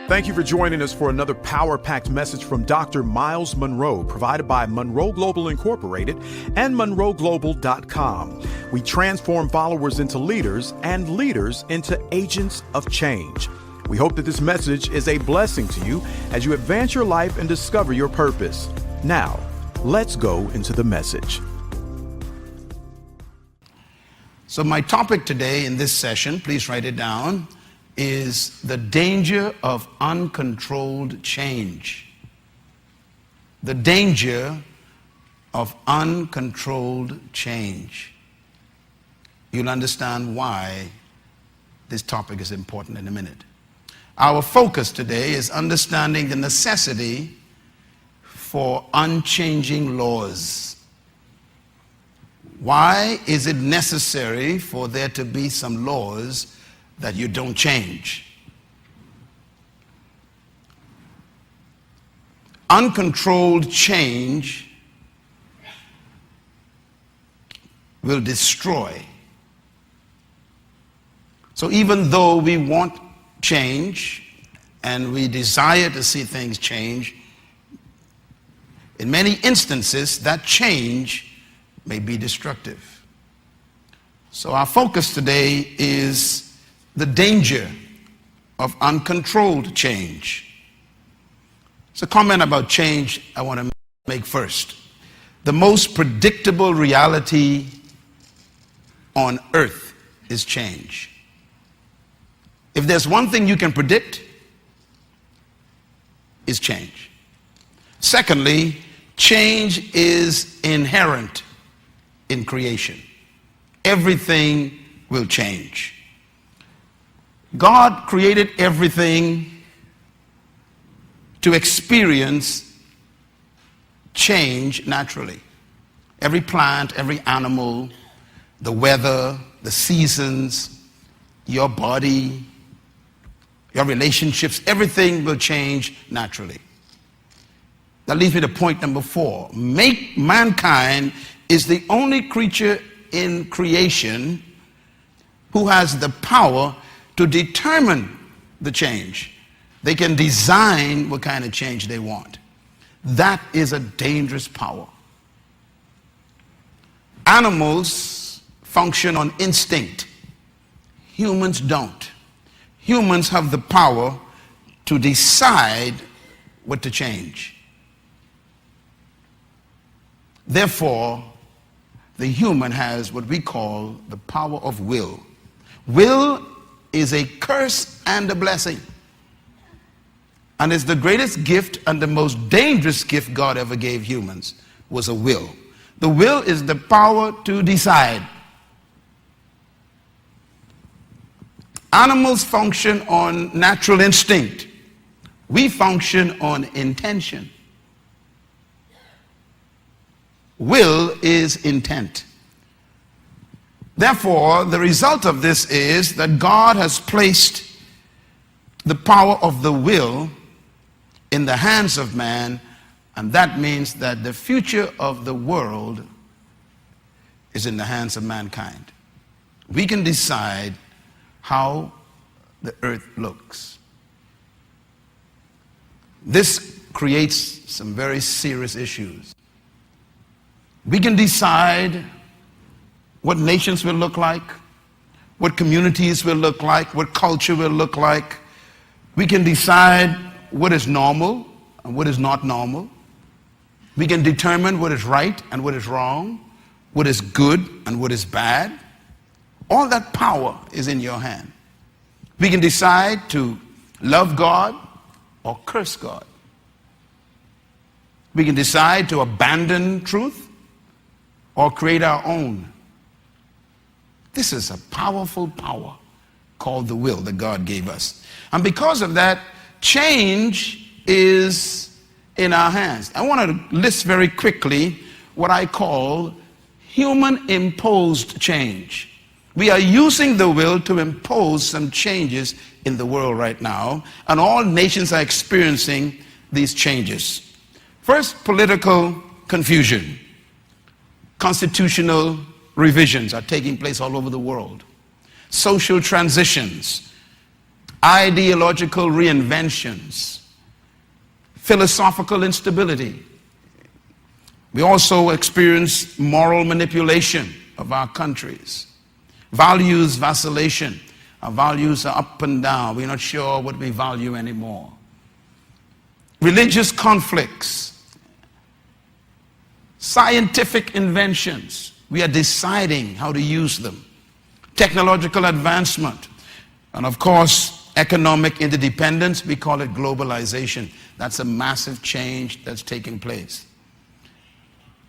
Thank you for joining us for another power-packed message from Dr. Myles Munroe, provided by Monroe Global Incorporated and monroeglobal.com. We transform followers into leaders and leaders into agents of change. We hope that this message is a blessing to you as you advance your life and discover your purpose. Now, let's go into the message. So my topic today in this session, please write it down, is the danger of uncontrolled change. The danger of uncontrolled change. You'll understand why this topic is important in a minute. Our focus today is understanding the necessity for unchanging laws. Why is it necessary for there to be some laws that you don't change? Uncontrolled change will destroy. So even though we want change and we desire to see things change, in many instances that change may be destructive. So our focus today is the danger of uncontrolled change. It's a comment about change I want to make first. The most predictable reality on earth is change. If there's one thing you can predict, is change. Secondly, change is inherent in creation. Everything will change. God created everything to experience change naturally. Every plant, every animal, the weather, the seasons, your body, your relationships, everything will change naturally. That leads me to point number 4. Mankind is the only creature in creation who has the power to determine the change. They can design what kind of change they want. That is a dangerous power. Animals function on instinct. Humans don't. Humans have the power to decide what to change. Therefore, the human has what we call the power of will. Will is a curse and a blessing. And it's the greatest gift and the most dangerous gift God ever gave humans was a will. The will is the power to decide. Animals function on natural instinct. We function on intention. Will is intent. Therefore, the result of this is that God has placed the power of the will in the hands of man, and that means that the future of the world is in the hands of mankind. We can decide how the earth looks. This creates some very serious issues. We can decide what nations will look like, what communities will look like, what culture will look like. We can decide what is normal and what is not normal. We can determine what is right and what is wrong, what is good and what is bad. All that power is in your hand. We can decide to love God or curse God. We can decide to abandon truth or create our own. This is a powerful power called the will that God gave us. And because of that, change is in our hands. I want to list very quickly what I call human-imposed change. We are using the will to impose some changes in the world right now, and all nations are experiencing these changes. First, political confusion. Constitutional revisions are taking place all over the world. Social transitions. ideological reinventions, philosophical instability. We also experience moral manipulation of our countries, values vacillation. Our values are up and down. We're not sure what we value anymore. Religious conflicts, scientific inventions. We are deciding how to use them. Technological advancement. And of course, economic interdependence. We call it globalization. That's a massive change that's taking place.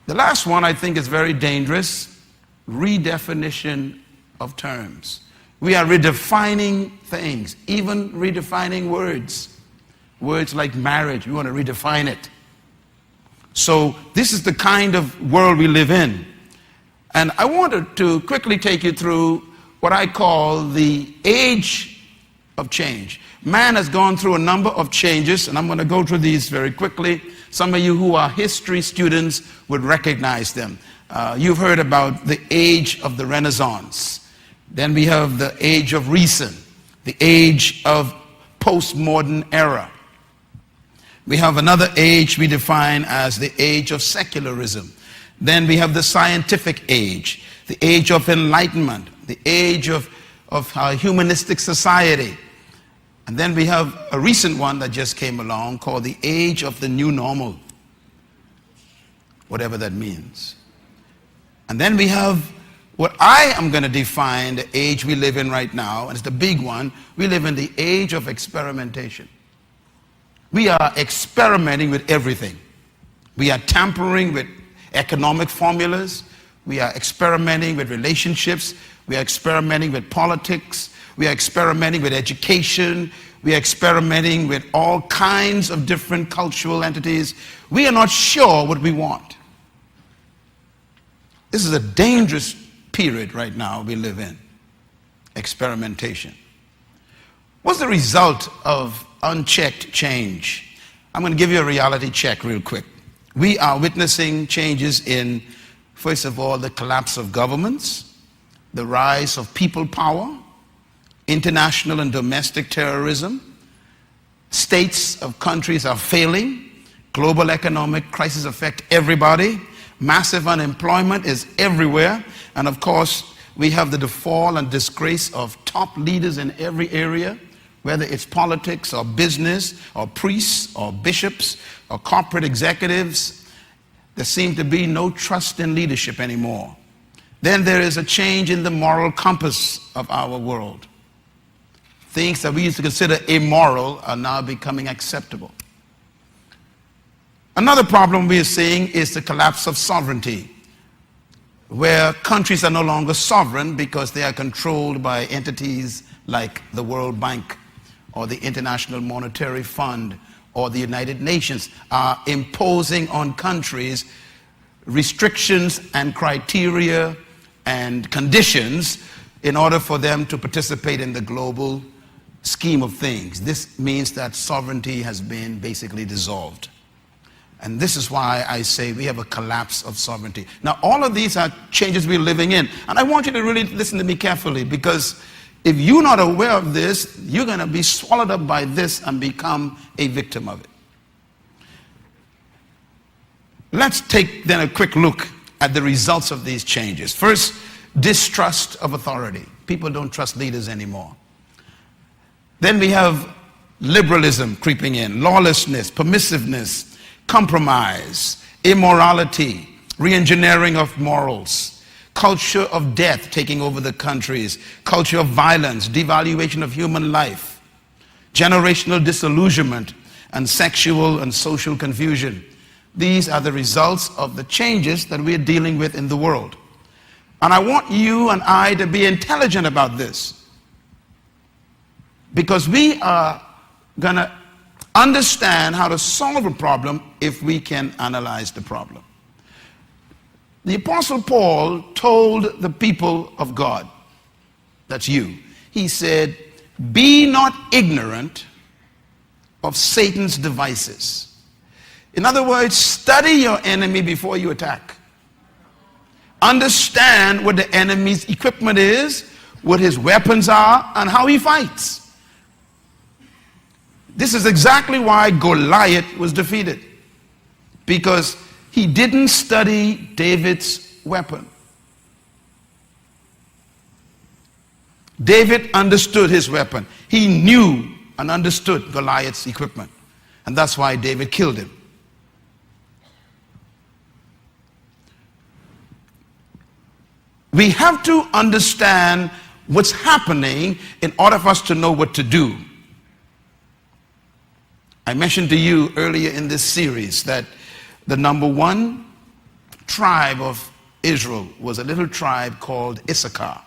The last one I think is very dangerous. Redefinition of terms. We are redefining things, even redefining words. Words like marriage, we want to redefine it. So this is the kind of world we live in. And I wanted to quickly take you through what I call the age of change. Man has gone through a number of changes, and I'm going to go through these very quickly. Some of you who are history students would recognize them. You've heard about the age of the Renaissance. Then we have the age of reason, the age of postmodern era. We have another age we define as the age of secularism. Then we have the scientific age, the age of enlightenment, the age of humanistic society. And then we have a recent one that just came along called the age of the new normal, whatever that means. And then we have what I am going to define the age we live in right now, and it's the big one. We live in the age of experimentation. We are experimenting with everything. We are tampering with economic formulas. We are experimenting with relationships. We are experimenting with politics. We are experimenting with education. We are experimenting with all kinds of different cultural entities. We are not sure what we want. This is a dangerous period right now we live in. Experimentation. What's the result of unchecked change? I'm going to give you a reality check real quick. We are witnessing changes in, first of all, the collapse of governments, the rise of people power, international and domestic terrorism. States of countries are failing. Global economic crisis affect everybody. Massive unemployment is everywhere. And of course, we have the fall and disgrace of top leaders in every area, whether it's politics or business or priests or bishops or corporate executives. There seems to be no trust in leadership anymore. Then there is a change in the moral compass of our world. Things that we used to consider immoral are now becoming acceptable. Another problem we are seeing is the collapse of sovereignty, where countries are no longer sovereign because they are controlled by entities like the World Bank or the International Monetary Fund or the United Nations are imposing on countries restrictions and criteria and conditions in order for them to participate in the global scheme of things. This means that sovereignty has been basically dissolved. And this is why I say we have a collapse of sovereignty. Now, all of these are changes we're living in. And I want you to really listen to me carefully, because if you're not aware of this, you're going to be swallowed up by this and become a victim of it. Let's take then a quick look at the results of these changes. First, distrust of authority. People don't trust leaders anymore. Then we have liberalism creeping in, lawlessness, permissiveness, compromise, immorality, re-engineering of morals, culture of death taking over the countries, culture of violence, devaluation of human life, generational disillusionment, and sexual and social confusion. These are the results of the changes that we're dealing with in the world. And I want you and I to be intelligent about this, because we are going to understand how to solve a problem if we can analyze the problem. The Apostle Paul told the people of God, that's you, he said, be not ignorant of Satan's devices. In other words, study your enemy before you attack. Understand what the enemy's equipment is, what his weapons are, and how he fights. This is exactly why Goliath was defeated. Because he didn't study David's weapon. David understood his weapon. He knew and understood Goliath's equipment. And that's why David killed him. We have to understand what's happening in order for us to know what to do. I mentioned to you earlier in this series that the number one tribe of Israel was a little tribe called Issachar.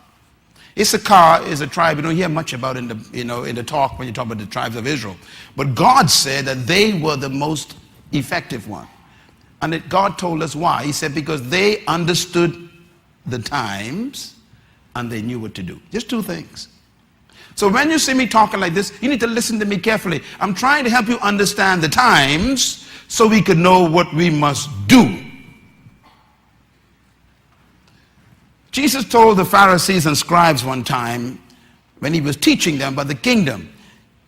Issachar is a tribe you don't hear much about in the talk when you talk about the tribes of Israel. But God said that they were the most effective one. And God told us why. He said because they understood the times and they knew what to do. Just two things. So when you see me talking like this, you need to listen to me carefully. I'm trying to help you understand the times so we could know what we must do. Jesus told the Pharisees and scribes one time when he was teaching them about the kingdom,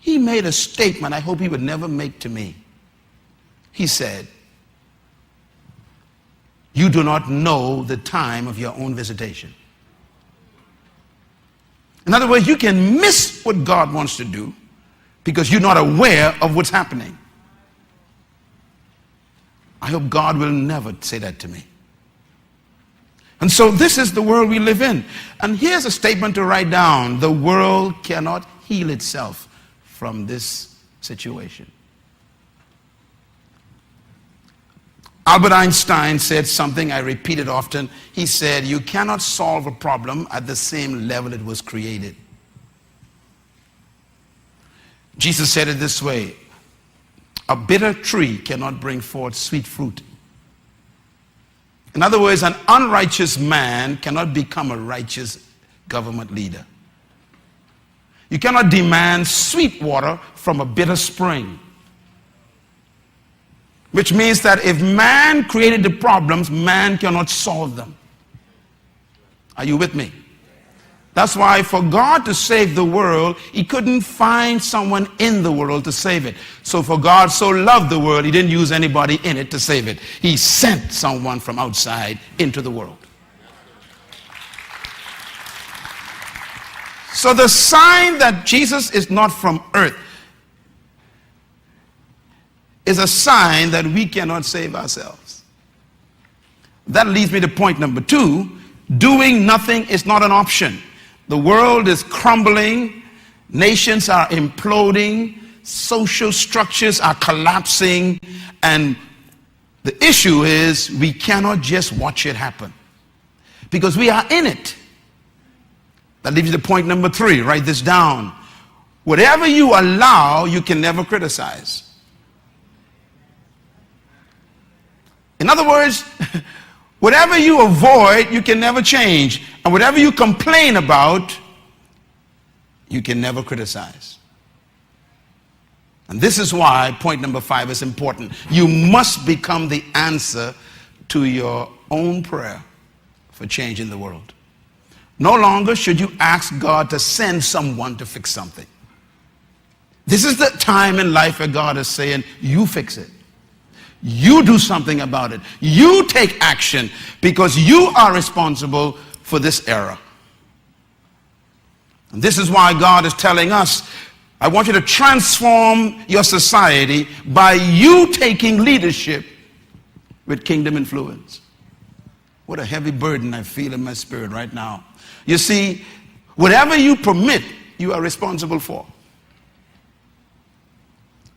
he made a statement I hope he would never make to me. He said, "You do not know the time of your own visitation." In other words, you can miss what God wants to do because you're not aware of what's happening. I hope God will never say that to me. And so this is the world we live in. And here's a statement to write down. The world cannot heal itself from this situation. Albert Einstein said something I repeated often. He said, you cannot solve a problem at the same level it was created. Jesus said it this way, a bitter tree cannot bring forth sweet fruit. In other words, an unrighteous man cannot become a righteous government leader. You cannot demand sweet water from a bitter spring. Which means that if man created the problems, man cannot solve them. Are you with me? That's why for God to save the world, he couldn't find someone in the world to save it. So for God so loved the world, he didn't use anybody in it to save it. He sent someone from outside into the world. So the sign that Jesus is not from earth is a sign that we cannot save ourselves. That leads me to point number 2. Doing nothing is not an option. The world is crumbling. Nations are imploding. Social structures are collapsing. And the issue is we cannot just watch it happen. Because we are in it. That leads me to point number 3. Write this down. Whatever you allow, you can never criticize. In other words, whatever you avoid, you can never change. And whatever you complain about, you can never criticize. And this is why point number 5 is important. You must become the answer to your own prayer for change in the world. No longer should you ask God to send someone to fix something. This is the time in life where God is saying, you fix it. You do something about it. You take action because you are responsible for this error. And this is why God is telling us, I want you to transform your society by you taking leadership with kingdom influence. What a heavy burden I feel in my spirit right now. You see, whatever you permit, you are responsible for.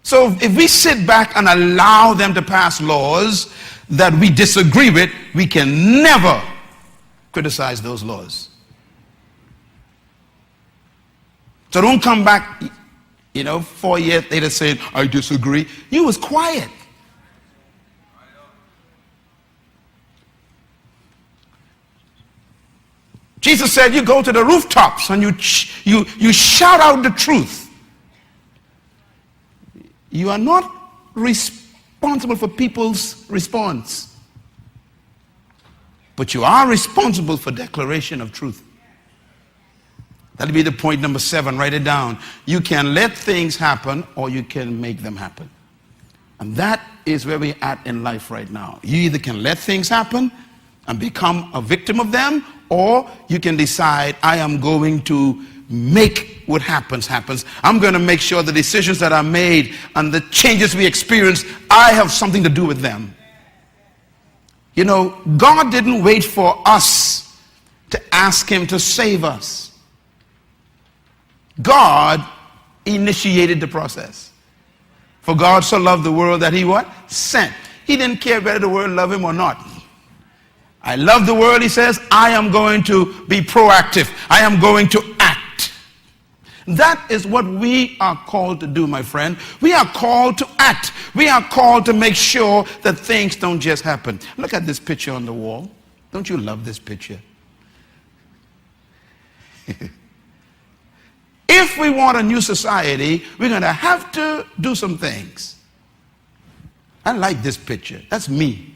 So if we sit back and allow them to pass laws that we disagree with, we can never criticize those laws. So don't come back, 4 years later saying, I disagree. You was quiet. Jesus said you go to the rooftops and you shout out the truth. You are not responsible for people's response, but you are responsible for declaration of truth. That'll be the point number 7. Write it down. You can let things happen or you can make them happen. And that is where we're at in life right now. You either can let things happen and become a victim of them, or you can decide, I am going to make what happens. I'm going to make sure the decisions that are made and the changes we experience, I have something to do with them. You know, God didn't wait for us to ask him to save us. God initiated the process. For God so loved the world that he what? Sent. He didn't care whether the world loved him or not. I love the world, he says. I am going to be proactive. I am going to act. That is what we are called to do, my friend. We are called to act. We are called to make sure that things don't just happen. Look at this picture on the wall. Don't you love this picture? If we want a new society, we're going to have to do some things. I like this picture. That's me.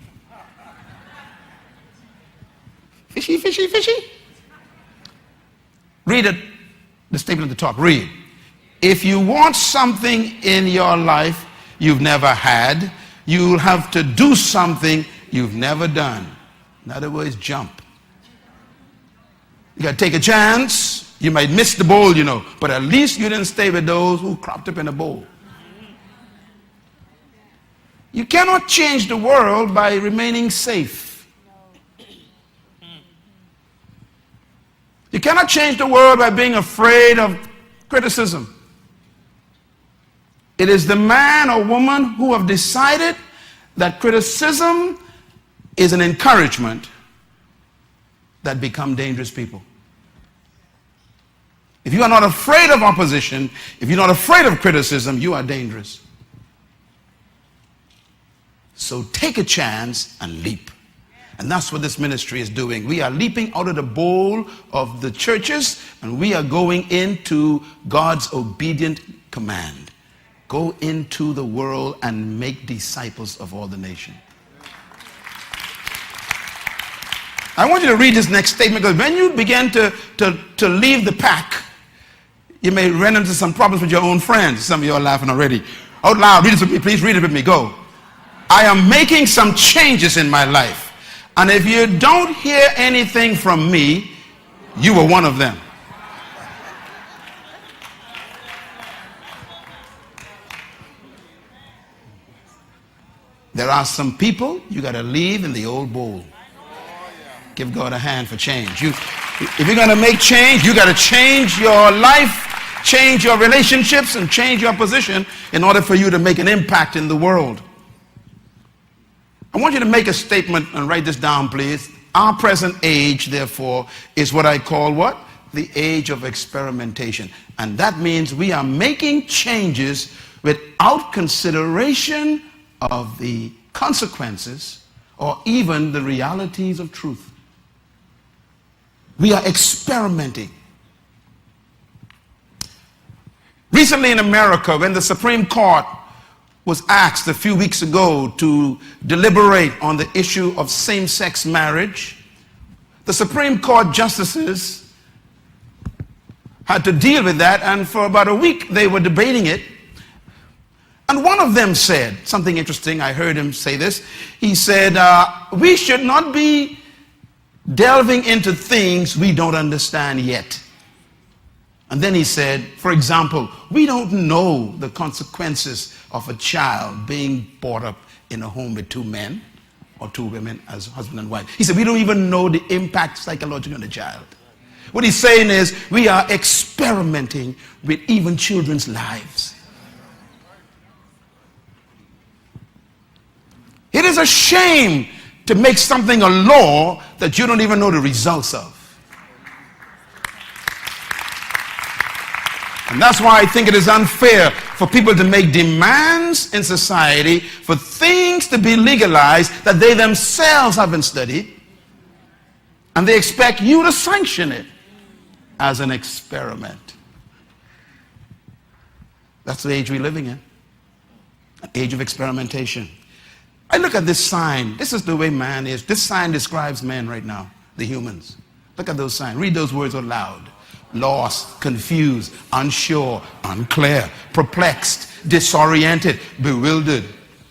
Fishy, fishy, fishy. Read it, the statement at the top. Read. If you want something in your life you've never had, you'll have to do something you've never done. In other words, jump. You got to take a chance. You might miss the bowl, you know, but at least you didn't stay with those who cropped up in a bowl. You cannot change the world by remaining safe. You cannot change the world by being afraid of criticism. It is the man or woman who have decided that criticism is an encouragement that become dangerous people. If you are not afraid of opposition, if you're not afraid of criticism, you are dangerous. So take a chance and leap. And that's what this ministry is doing. We are leaping out of the bowl of the churches and we are going into God's obedient command. Go into the world and make disciples of all the nations. I want you to read this next statement, because when you begin to leave the pack, you may run into some problems with your own friends. Some of you are laughing already. Out loud, read it with me. Please read it with me. Go. I am making some changes in my life. And if you don't hear anything from me, you were one of them. There are some people you got to leave in the old bowl. Give God a hand for change. If you're going to make change, you got to change your life, change your relationships, and change your position in order for you to make an impact in the world. I want you to make a statement and write this down, please. Our present age, therefore, is what I call what? The age of experimentation. And that means we are making changes without consideration of the consequences or even the realities of truth. We are experimenting. Recently in America, when the Supreme Court was asked a few weeks ago to deliberate on the issue of same-sex marriage, the Supreme Court justices had to deal with that, and for about a week they were debating it. And one of them said something interesting. I heard him say this. He said, we should not be delving into things we don't understand yet. And then he said, for example, we don't know the consequences of a child being brought up in a home with two men or two women as husband and wife. He said, we don't even know the impact psychologically on the child. What he's saying is, we are experimenting with even children's lives. It is a shame to make something a law that you don't even know the results of. And that's why I think it is unfair for people to make demands in society for things to be legalized that they themselves haven't studied, and they expect you to sanction it as an experiment. That's the age we're living in, an age of experimentation. I look at this sign. This is the way man is. This sign describes man right now, the humans. Look at those signs. Read those words out loud. lost, confused, unsure, unclear, perplexed, disoriented, bewildered.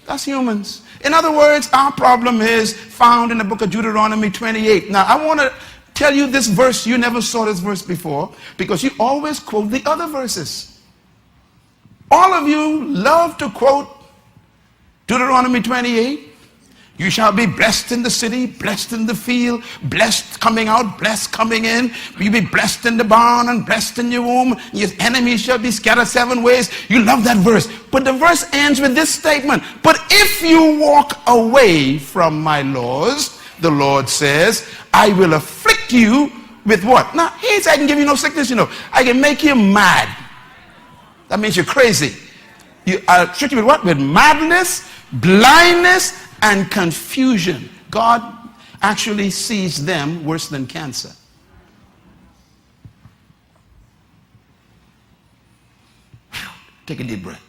That's humans. In other words, our problem is found in the book of Deuteronomy 28. Now, I want to tell you this verse. You never saw this verse before because you always quote the other verses. All of you love to quote Deuteronomy 28. You shall be blessed in the city, blessed in the field, blessed coming out, blessed coming in. You'll be blessed in the barn and blessed in your womb. Your enemies shall be scattered 7 ways. You love that verse. But the verse ends with this statement. But if you walk away from my laws, the Lord says, I will afflict you with what? Now, he says I can give you no sickness, I can make you mad. That means you're crazy. I'll afflict you with what? With madness, blindness, and confusion. God actually sees them worse than cancer. Take a deep breath.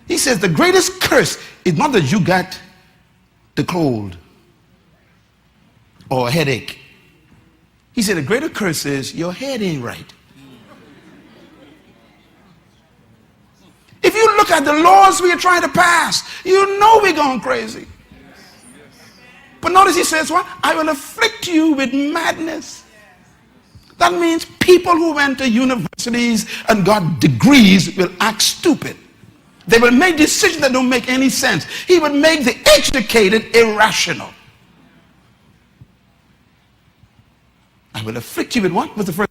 He says the greatest curse is not that you got the cold or a headache. He said the greater curse is your head ain't right. If you look at the laws we are trying to pass, you know we're going crazy. But notice he says what? I will afflict you with madness. That means people who went to universities and got degrees will act stupid. They will make decisions that don't make any sense. He would make the educated irrational. I will afflict you with what? What's the first?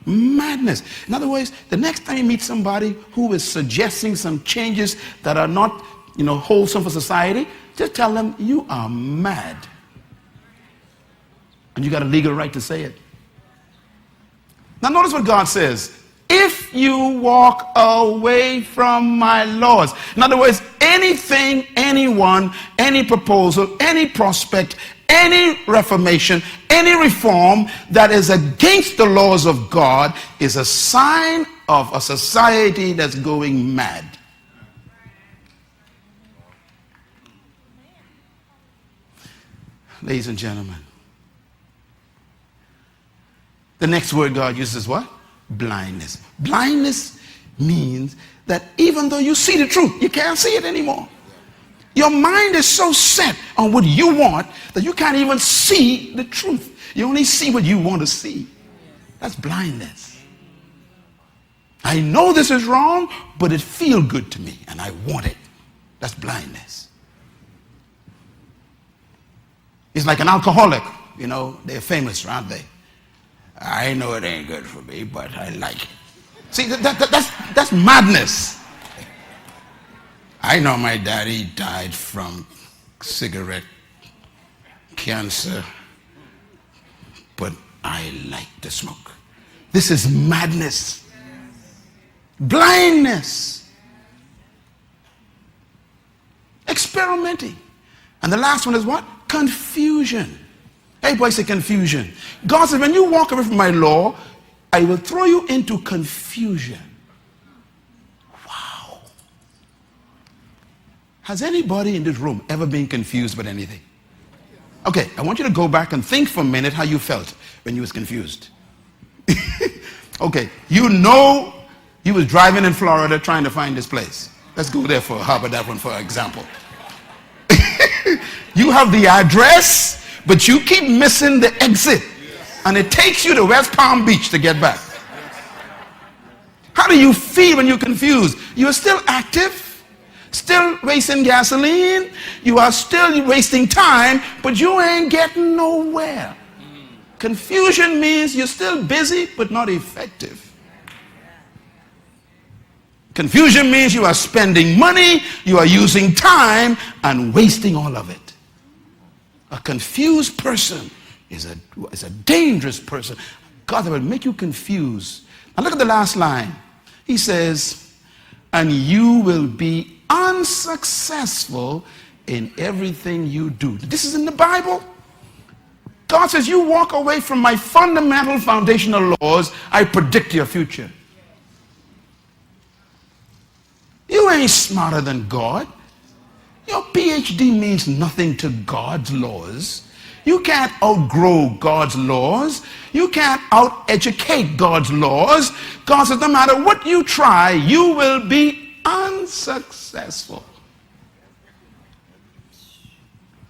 Madness. In other words, the next time you meet somebody who is suggesting some changes that are not, wholesome for society, just tell them you are mad. And you got a legal right to say it. Now notice what God says. If you walk away from my laws. In other words, anything, anyone, any proposal, any prospect, any reformation, any reform that is against the laws of God is a sign of a society that's going mad. Ladies and gentlemen, the next word God uses is what? Blindness. Blindness means that even though you see the truth, you can't see it anymore. Your mind is so set on what you want that you can't even see the truth. You only see what you want to see. That's blindness. I know this is wrong, but it feels good to me and I want it. That's blindness. It's like an alcoholic. They're famous, aren't they? I know it ain't good for me, but I like it. See, that's madness. I know my daddy died from cigarette cancer, but I like to smoke. This is madness. Blindness. Experimenting. And the last one is what? Confusion. Everybody say confusion. God says, when you walk away from my law, I will throw you into confusion. Wow. Has anybody in this room ever been confused about anything? Okay, I want you to go back and think for a minute how you felt when you was confused. Okay, you was driving in Florida trying to find this place. Let's go there for that one for example. You have the address, but you keep missing the exit. And it takes you to West Palm Beach to get back. How do you feel when you're confused? You're still active, still wasting gasoline, you are still wasting time, but you ain't getting nowhere. Confusion means you're still busy, but not effective. Confusion means you are spending money, you are using time, and wasting all of it. A confused person is a dangerous person. God, that will make you confused. Now look at the last line. He says, and you will be unsuccessful in everything you do. This is in the Bible. God says, you walk away from my fundamental foundational laws, I predict your future. You ain't smarter than God. Your PhD means nothing to God's laws. You can't outgrow God's laws. You can't out-educate God's laws. God says no matter what you try, you will be unsuccessful.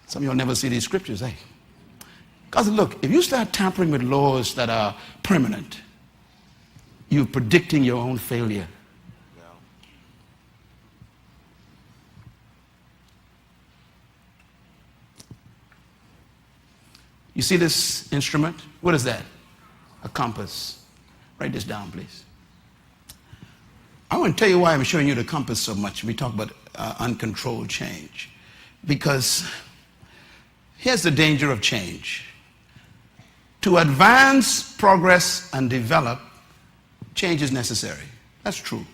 Some of you will never see these scriptures, eh? God said, look, if you start tampering with laws that are permanent, you're predicting your own failure. You see this instrument? What is that? A compass. Write this down, please. I want to tell you why I'm showing you the compass so much. We talk about uncontrolled change. Because here's the danger of change. To advance, progress, and develop, change is necessary. That's true.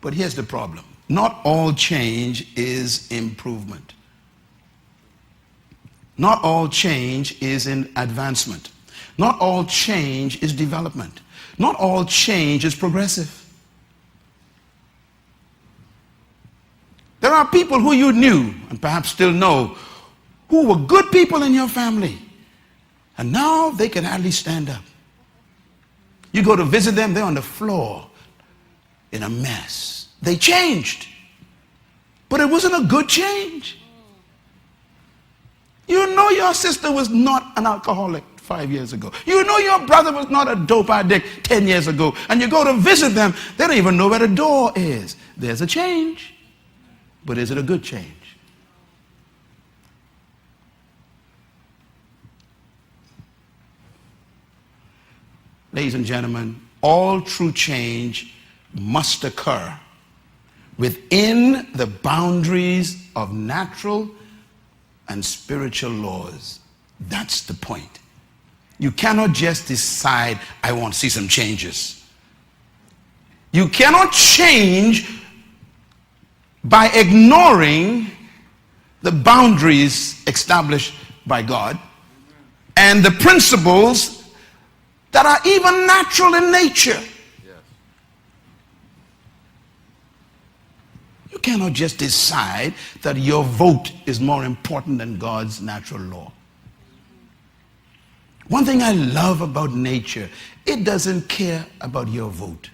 But here's the problem. Not all change is improvement. Not all change is in advancement. Not all change is development. Not all change is progressive. There are people who you knew, and perhaps still know, who were good people in your family. And now they can hardly stand up. You go to visit them, they're on the floor in a mess. They changed. But it wasn't a good change. You know your sister was not an alcoholic 5 years ago. You know your brother was not a dope addict 10 years ago. And you go to visit them, they don't even know where the door is. There's a change. But is it a good change? Ladies and gentlemen, all true change must occur within the boundaries of natural and spiritual laws. That's the point. You cannot just decide, I want to see some changes. You cannot change by ignoring the boundaries established by God and the principles that are even natural in nature. Yes. You cannot just decide that your vote is more important than God's natural law. One thing I love about nature, it doesn't care about your vote.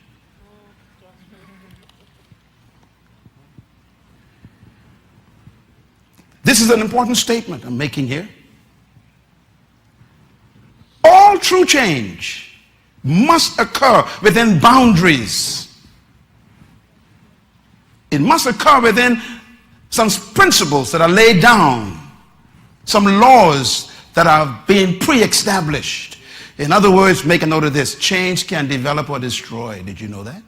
This is an important statement I'm making here. All true change must occur within boundaries. It must occur within some principles that are laid down, some laws that are being pre-established. In other words, make a note of this: change can develop or destroy. Did you know that?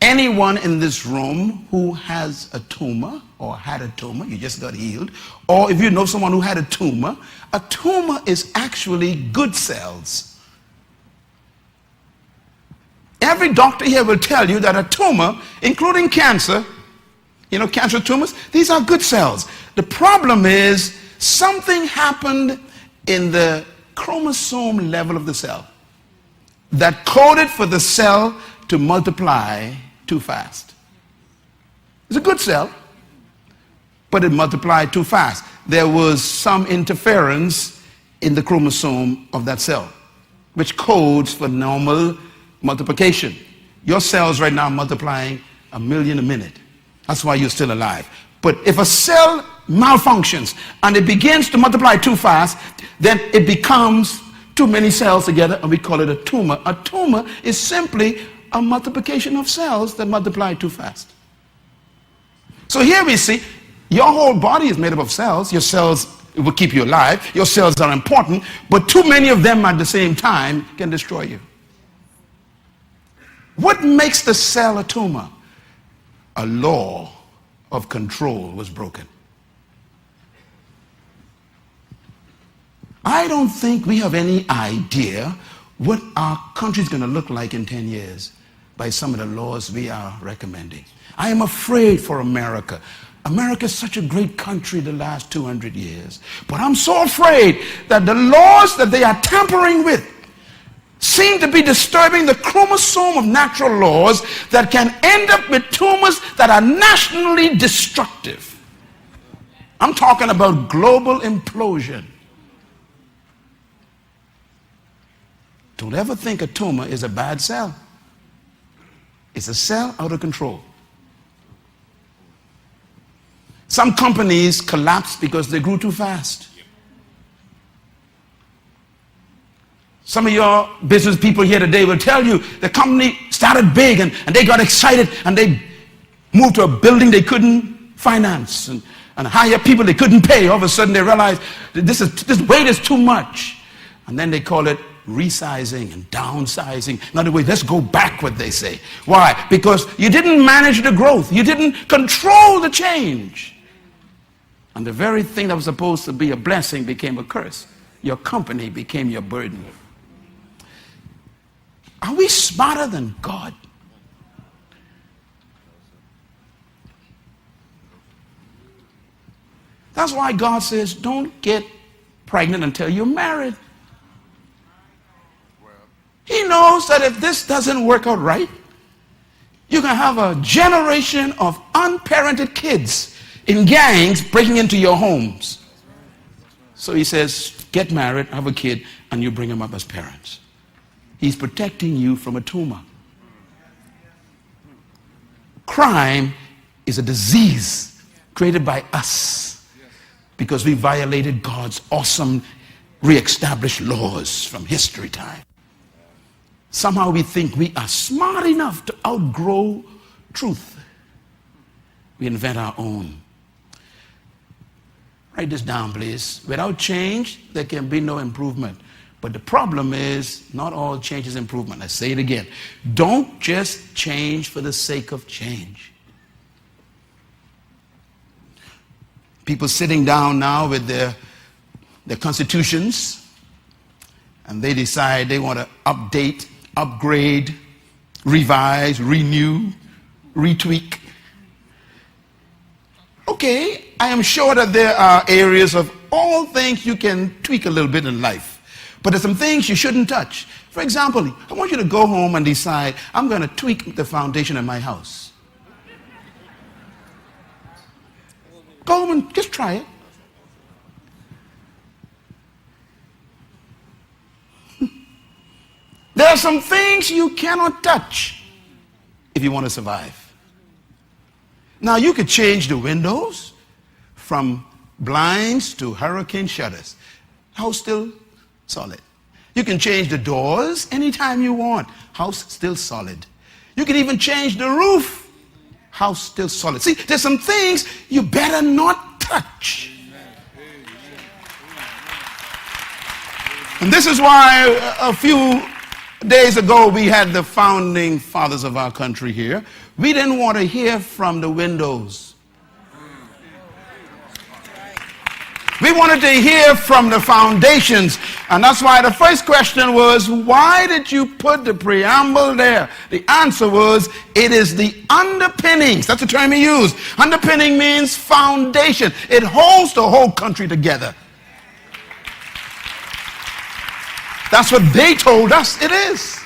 Anyone in this room who has a tumor or had a tumor, you just got healed, or if you know someone who had a tumor is actually good cells. Every doctor here will tell you that a tumor, including cancer, cancer tumors, these are good cells. The problem is something happened in the chromosome level of the cell that coded for the cell to multiply too fast. It's a good cell, but it multiplied too fast. There was some interference in the chromosome of that cell, which codes for normal multiplication. Your cells right now are multiplying 1 million a minute. That's why you're still alive. But if a cell malfunctions and it begins to multiply too fast, then it becomes too many cells together, and we call it a tumor. A tumor is simply a multiplication of cells that multiply too fast. So here we see your whole body is made up of cells. Your cells will keep you alive. Your cells are important, but too many of them at the same time can destroy you. What makes the cell a tumor? A law of control was broken. I don't think we have any idea what our country is going to look like in 10 years by some of the laws we are recommending. I am afraid for America. America is such a great country the last 200 years. But I'm so afraid that the laws that they are tampering with seem to be disturbing the chromosome of natural laws that can end up with tumors that are nationally destructive. I'm talking about global implosion. Don't ever think a tumor is a bad cell. It's a cell out of control. Some companies collapsed because they grew too fast. Some of your business people here today will tell you the company started big and they got excited and they moved to a building they couldn't finance and hire people they couldn't pay. All of a sudden they realized that this weight is too much. And then they call it resizing and downsizing. In other words, let's go backward, they say. Why? Because you didn't manage the growth. You didn't control the change. And the very thing that was supposed to be a blessing became a curse. Your company became your burden. Are we smarter than God? That's why God says, don't get pregnant until you're married. He knows that if this doesn't work out right, you're going to have a generation of unparented kids in gangs breaking into your homes. So he says, get married, have a kid, and you bring them up as parents. He's protecting you from a tumor. Crime is a disease created by us because we violated God's awesome re-established laws from history time. Somehow we think we are smart enough to outgrow truth. We invent our own. Write this down, please. Without change, there can be no improvement. But the problem is, not all change is improvement. I say it again. Don't just change for the sake of change. People sitting down now with their constitutions, and they decide they want to update, upgrade, revise, renew, retweak. Okay, I am sure that there are areas of all things you can tweak a little bit in life. But there's some things you shouldn't touch. For example, I want you to go home and decide, I'm going to tweak the foundation of my house. Go home and just try it. There are some things you cannot touch if you want to survive. Now, you could change the windows from blinds to hurricane shutters. House still solid. You can change the doors anytime you want. House still solid. You can even change the roof. House still solid. See, there's some things you better not touch. And this is why a few days ago we had the founding fathers of our country here. We didn't want to hear from the windows. We wanted to hear from the foundations. And that's why the first question was, why did you put the preamble there? The answer was, it is the underpinnings. That's the term he used. Underpinning means foundation. It holds the whole country together. That's what they told us it is.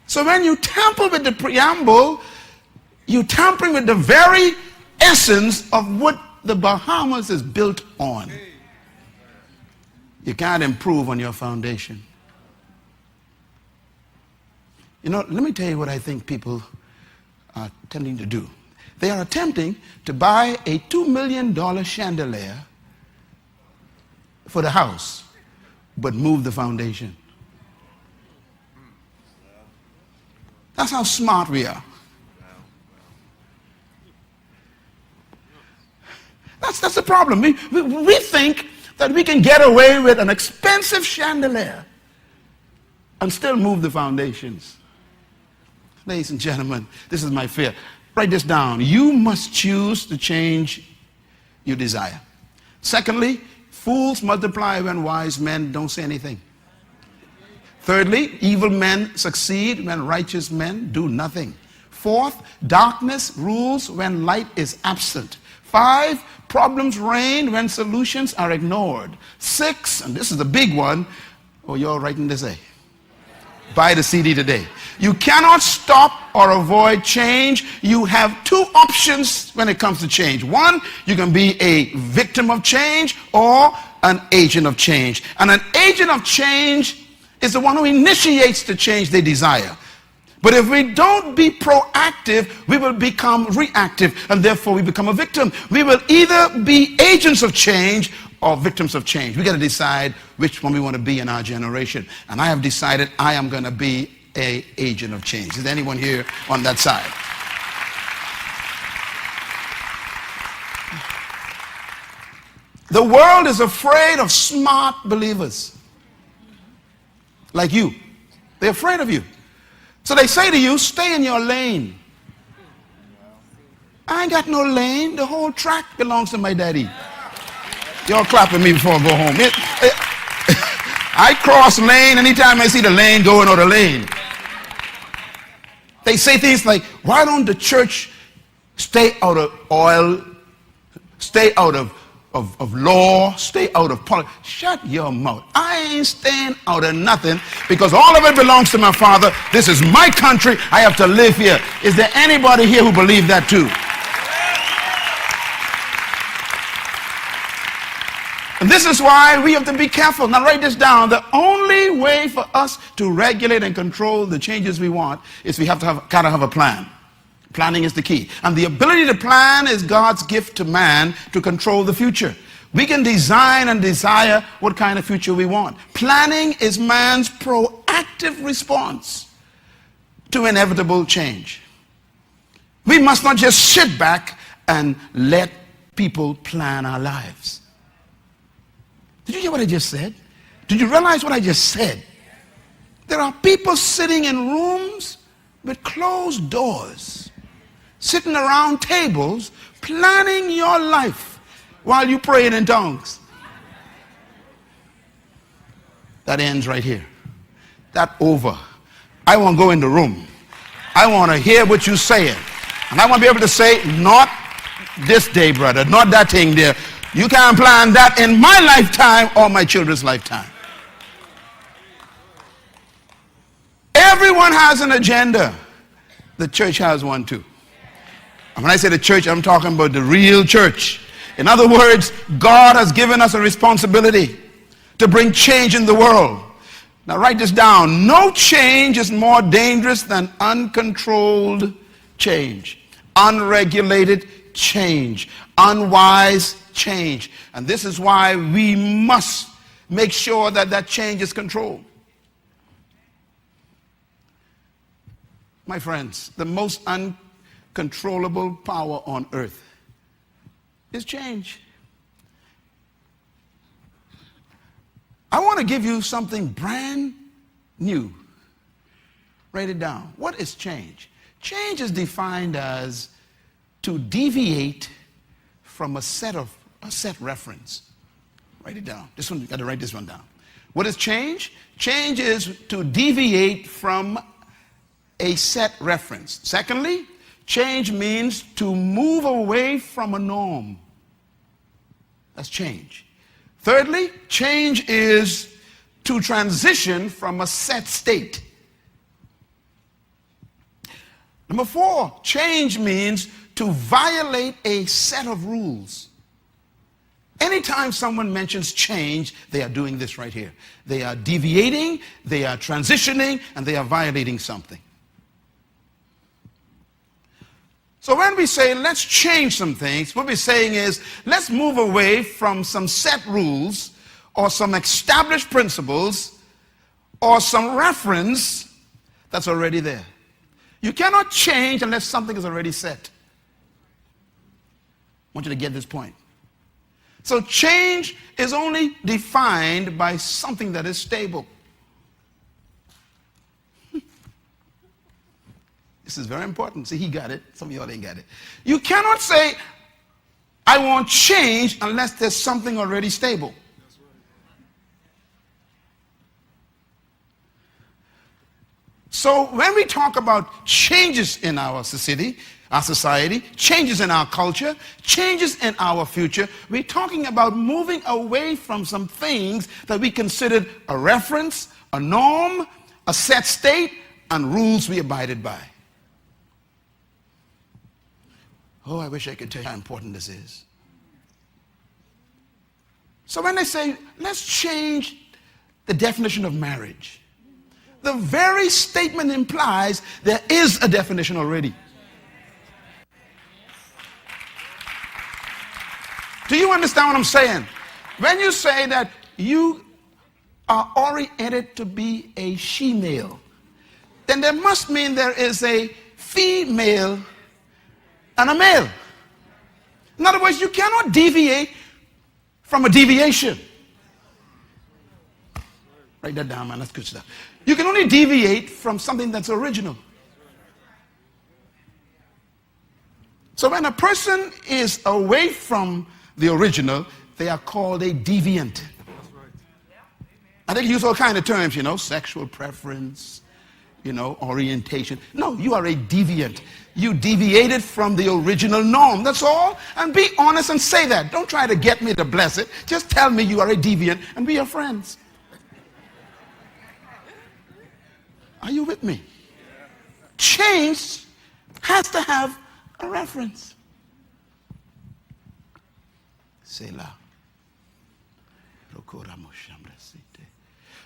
So when you tamper with the preamble, you're tampering with the very essence of what the Bahamas is built on. You can't improve on your foundation. You know, let me tell you what I think people are tending to do. They are attempting to buy a $2 million chandelier for the house, but move the foundation. That's how smart we are. That's the problem. We think that we can get away with an expensive chandelier and still move the foundations. Ladies and gentlemen, this is my fear. Write this down. You must choose to change your desire. Secondly, fools multiply when wise men don't say anything. Thirdly, evil men succeed when righteous men do nothing. Fourth, darkness rules when light is absent. 5, problems reign when solutions are ignored. 6, and this is the big one. Oh, you're writing this, eh? Buy the CD today. You cannot stop or avoid change. You have two options when it comes to change. One, you can be a victim of change or an agent of change. And an agent of change is the one who initiates the change they desire. But if we don't be proactive, we will become reactive, and therefore we become a victim. We will either be agents of change or victims of change. We got to decide which one we want to be in our generation. And I have decided I am going to be an agent of change. Is there anyone here on that side? The world is afraid of smart believers like you. They're afraid of you. So they say to you, stay in your lane. I ain't got no lane. The whole track belongs to my daddy. Y'all clapping me before I go home. I cross lane anytime I see the lane going or the lane. They say things like, why don't the church stay out of oil, stay out of law, stay out of politics? Shut your mouth. I ain't staying out of nothing because all of it belongs to my Father. This is my country. I have to live here. Is there anybody here who believes that too? And this is why we have to be careful. Now write this down. The only way for us to regulate and control the changes we want is we have to gotta have a plan. Planning is the key. And the ability to plan is God's gift to man to control the future. We can design and desire what kind of future we want. Planning is man's proactive response to inevitable change. We must not just sit back and let people plan our lives. Did you hear what I just said? Did you realize what I just said? There are people sitting in rooms with closed doors, sitting around tables, planning your life while you praying in tongues. That ends right here. That over. I want to go in the room. I want to hear what you're saying. And I want to be able to say, not this day, brother, not that thing there. You can't plan that in my lifetime or my children's lifetime. Everyone has an agenda. The church has one too. And when I say the church, I'm talking about the real church. In other words, God has given us a responsibility to bring change in the world. Now write this down. No change is more dangerous than uncontrolled change, unregulated change, unwise change. And this is why we must make sure that that change is controlled. My friends, the most uncontrollable power on earth is change. I want to give you something brand new. Write it down. What is change? Change is defined as to deviate from a set reference. Write it down. This one, you got to write this one down. What is change? Change is to deviate from a set reference. Secondly, change means to move away from a norm. That's change. Thirdly, change is to transition from a set state. Number 4, change means to violate a set of rules. Anytime someone mentions change, they are doing this right here. They are deviating, they are transitioning, and they are violating something. So when we say let's change some things, what we're saying is let's move away from some set rules or some established principles or some reference that's already there. You cannot change unless something is already set. I want you to get this point. So change is only defined by something that is stable. This is very important. See, he got it. Some of y'all ain't got it. You cannot say, I want change unless there's something already stable. So when we talk about changes in our society, changes in our culture, changes in our future, we're talking about moving away from some things that we considered a reference, a norm, a set state, and rules we abided by. Oh, I wish I could tell you how important this is. So when they say, let's change the definition of marriage, the very statement implies there is a definition already. Do you understand what I'm saying? When you say that you are oriented to be a she-male, then there must mean there is a female and a male. In other words, you cannot deviate from a deviation. Write that down, man. That's good stuff. You can only deviate from something that's original. So when a person is away from the original, they are called a deviant. I think you use all kinds of terms, sexual preference, orientation. No, you are a deviant. You deviated from the original norm. That's all. And be honest and say that. Don't try to get me to bless it. Just tell me you are a deviant and we are friends. Are you with me? Change has to have a reference. Selah.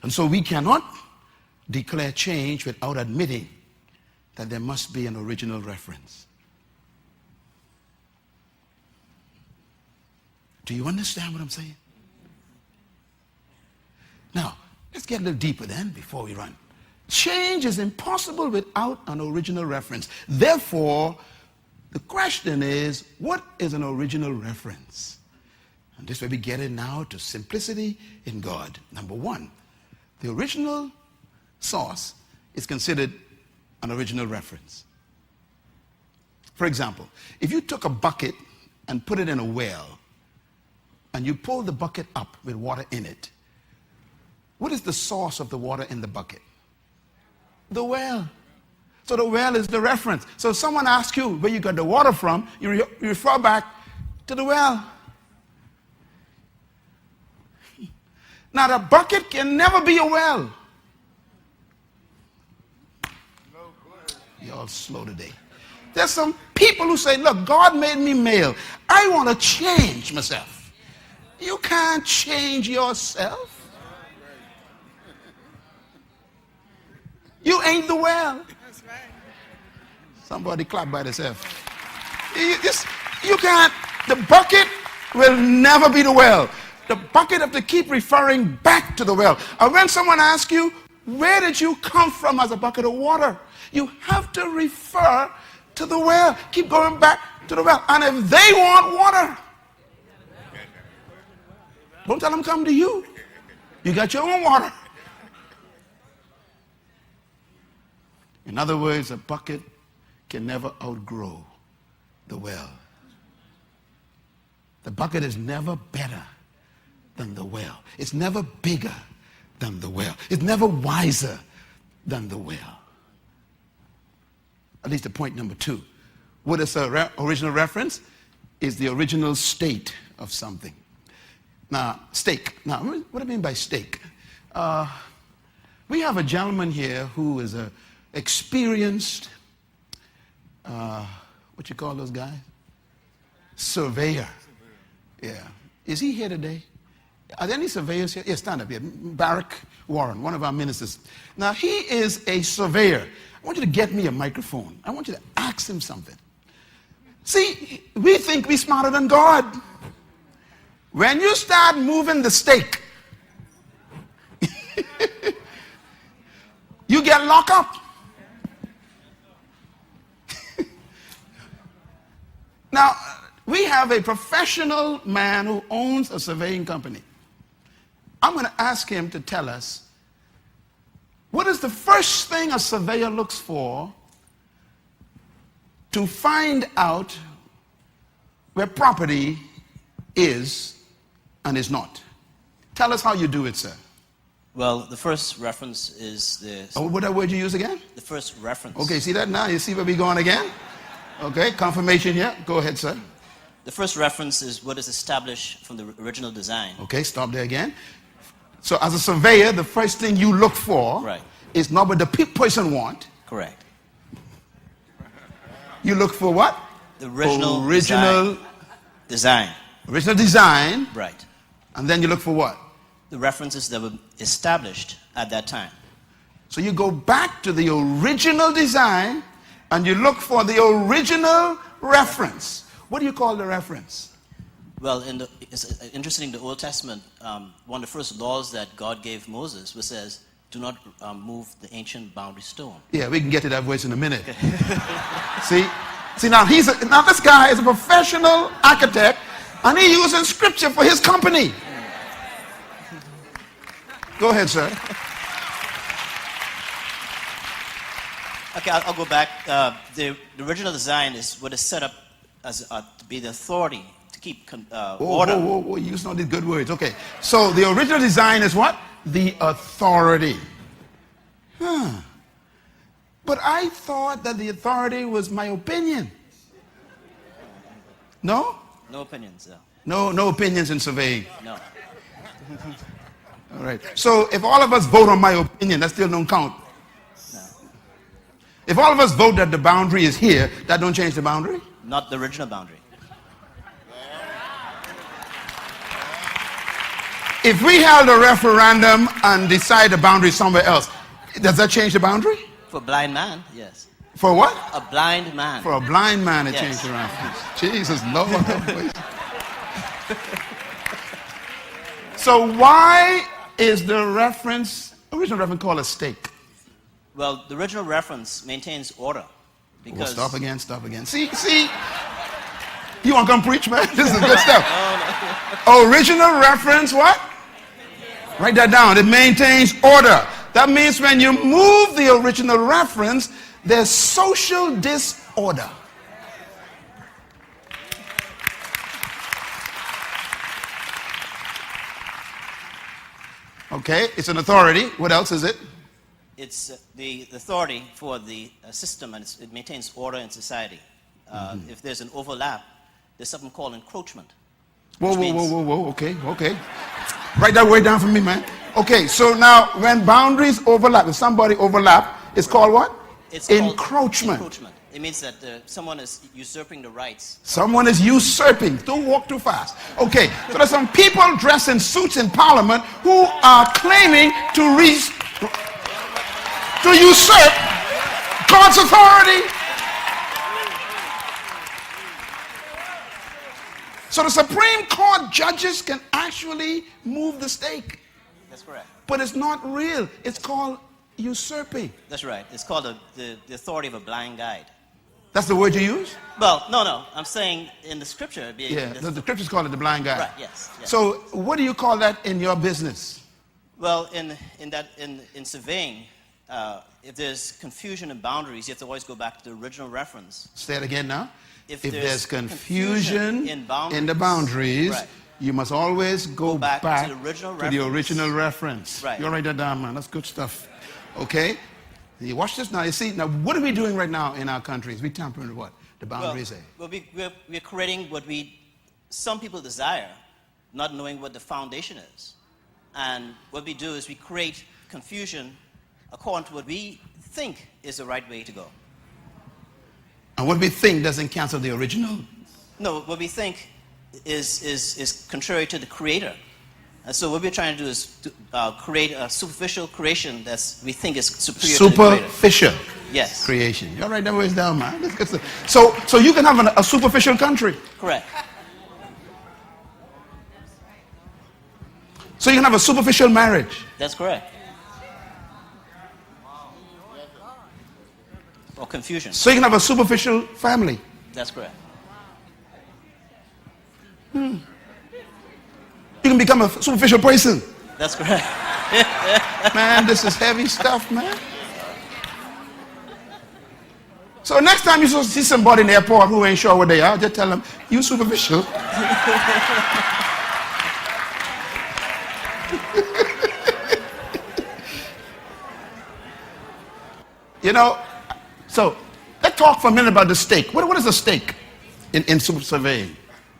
And so we cannot declare change without admitting that there must be an original reference. Do you understand what I'm saying? Now, let's get a little deeper then before we run. Change is impossible without an original reference. Therefore, the question is, what is an original reference? And this way we get it now to simplicity in God. Number one, the original source is considered an original reference. For example, if you took a bucket and put it in a well, and you pull the bucket up with water in it, what is the source of the water in the bucket? The well. So the well is the reference. So if someone asks you where you got the water from, you refer back to the well. Now the bucket can never be a well. You're all slow today. There's some people who say, look, God made me male. I want to change myself. You can't change yourself. You ain't the well. Somebody clap by themselves. You can't. The bucket will never be the well. The bucket have to keep referring back to the well. And when someone asks you, where did you come from as a bucket of water? You have to refer to the well. Keep going back to the well. And if they want water, don't tell them come to you. You got your own water. In other words, a bucket can never outgrow the well. The bucket is never better than the well. It's never bigger than the well. It's never wiser than the well. At least the point number two. What is the original reference? Is the original state of something. Now, steak. Now, what do I mean by steak? We have a gentleman here who is a experienced, what you call those guys? Surveyor. Yeah. Is he here today? Are there any surveyors here? Yeah, stand up here. Barack Warren, one of our ministers. Now, he is a surveyor. I want you to get me a microphone. I want you to ask him something. See, we think we're smarter than God. When you start moving the stake, you get locked up. Now, we have a professional man who owns a surveying company. I'm going to ask him to tell us, what is the first thing a surveyor looks for to find out where property is and is not? Tell us how you do it, sir. Well, the first reference is the... Oh, what word you use again? The first reference. Okay, see that now? You see where we're going again? Okay, confirmation here. Go ahead, sir. The first reference is what is established from the original design. Okay, stop there again. So as a surveyor, the first thing you look for is not what the person want. Correct. You look for what? The original design. Original design. Right. And then you look for what? The references that were established at that time. So you go back to the original design and you look for the original reference. What do you call the reference? Well, it's interesting, in the Old Testament, one of the first laws that God gave Moses was says, do not move the ancient boundary stone. Yeah, we can get to that voice in a minute. See, now this guy is a professional architect and he using scripture for his company. Go ahead, sir. Okay, I'll go back. The original design is what is set up as to be the authority to keep order. Whoa, you used all these good words. Okay, so the original design is what? The authority. But I thought that the authority was my opinion. No? No opinions, though. No opinions in surveying. No. All right. So if all of us vote on my opinion, that still don't count. No. If all of us vote that the boundary is here, that don't change the boundary? Not the original boundary. If we held a referendum and decide the boundary is somewhere else, does that change the boundary? For a blind man, yes. For what? A blind man. For a blind man, it Yes. changed the reference. Jesus, Lord. So why is the original reference called a stake? Well, the original reference maintains order. Because Stop again. See? You want to come preach, man? This is good stuff. Original reference, what? Write that down. It maintains order. That means when you move the original reference, there's social disorder. Okay, it's an authority. What else is it? it's the authority for the system, and it maintains order in society. If there's an overlap, there's something called encroachment. Whoa. Okay. Write that word down for me, man. Okay, so now when boundaries overlap, if somebody overlap, it's called what? It's called encroachment. encroachment. It means that someone is usurping the rights. Someone is usurping. Don't walk too fast. Okay, so there's some people dressed in suits in Parliament who are claiming to usurp God's authority. So the Supreme Court judges can actually move the stake. That's correct. But it's not real. It's called usurping. That's right. It's called the authority of a blind guide. That's the word you use? Well, no. I'm saying in the scripture. The scriptures call it the blind guide. Right. Yes. So what do you call that in your business? Well, in surveying, if there's confusion in boundaries, you have to always go back to the original reference. Say it again now. If there's confusion in the boundaries, right, you must always go back to the original reference. Right. You write that down, man. That's good stuff. Okay? You watch this now. You see, now what are we doing right now in our countries? We tampering with what? The boundaries there. Well, we're creating what some people desire, not knowing what the foundation is. And what we do is we create confusion according to what we think is the right way to go. And what we think doesn't cancel the original? No, what we think is contrary to the Creator. And so what we're trying to do is to create a superficial creation that we think is superior to the Creator. Superficial Yes. creation. You all write that words down, man. That's good stuff. So you can have a superficial country. Correct. So you can have a superficial marriage. That's correct. Or confusion. So you can have a superficial family. That's correct. You can become a superficial person. That's correct. Man, this is heavy stuff, man. So next time you see somebody in the airport who ain't sure where they are, just tell them, you superficial. You know, so let's talk for a minute about the stake. What is a stake in super surveying?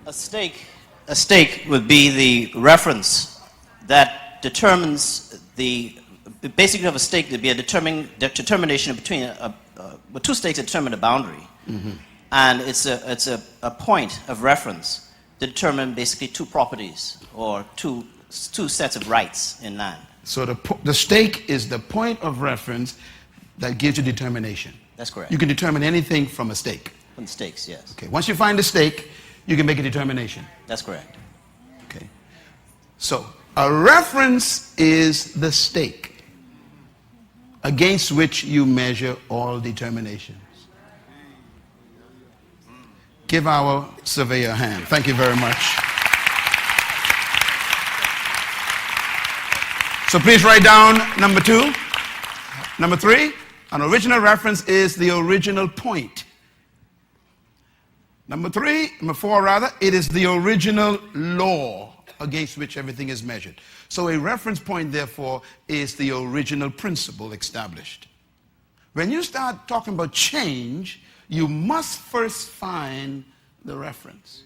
A stake would be the reference that determines the basically you have a stake, there'd be a determination between, with two stakes that determine a boundary. And it's a point of reference to determine basically two properties or two sets of rights in land. So the stake is the point of reference that gives you determination. That's correct. You can determine anything from a stake. From the stakes, yes. Okay. Once you find the stake, you can make a determination. That's correct. Okay. So a reference is the stake against which you measure all determinations. Give our surveyor a hand. Thank you very much. So please write down number 2. Number 3, an original reference is the original point. Number 4 rather, it is the original law against which everything is measured. So a reference point, therefore, is the original principle established. When you start talking about change, you must first find the reference.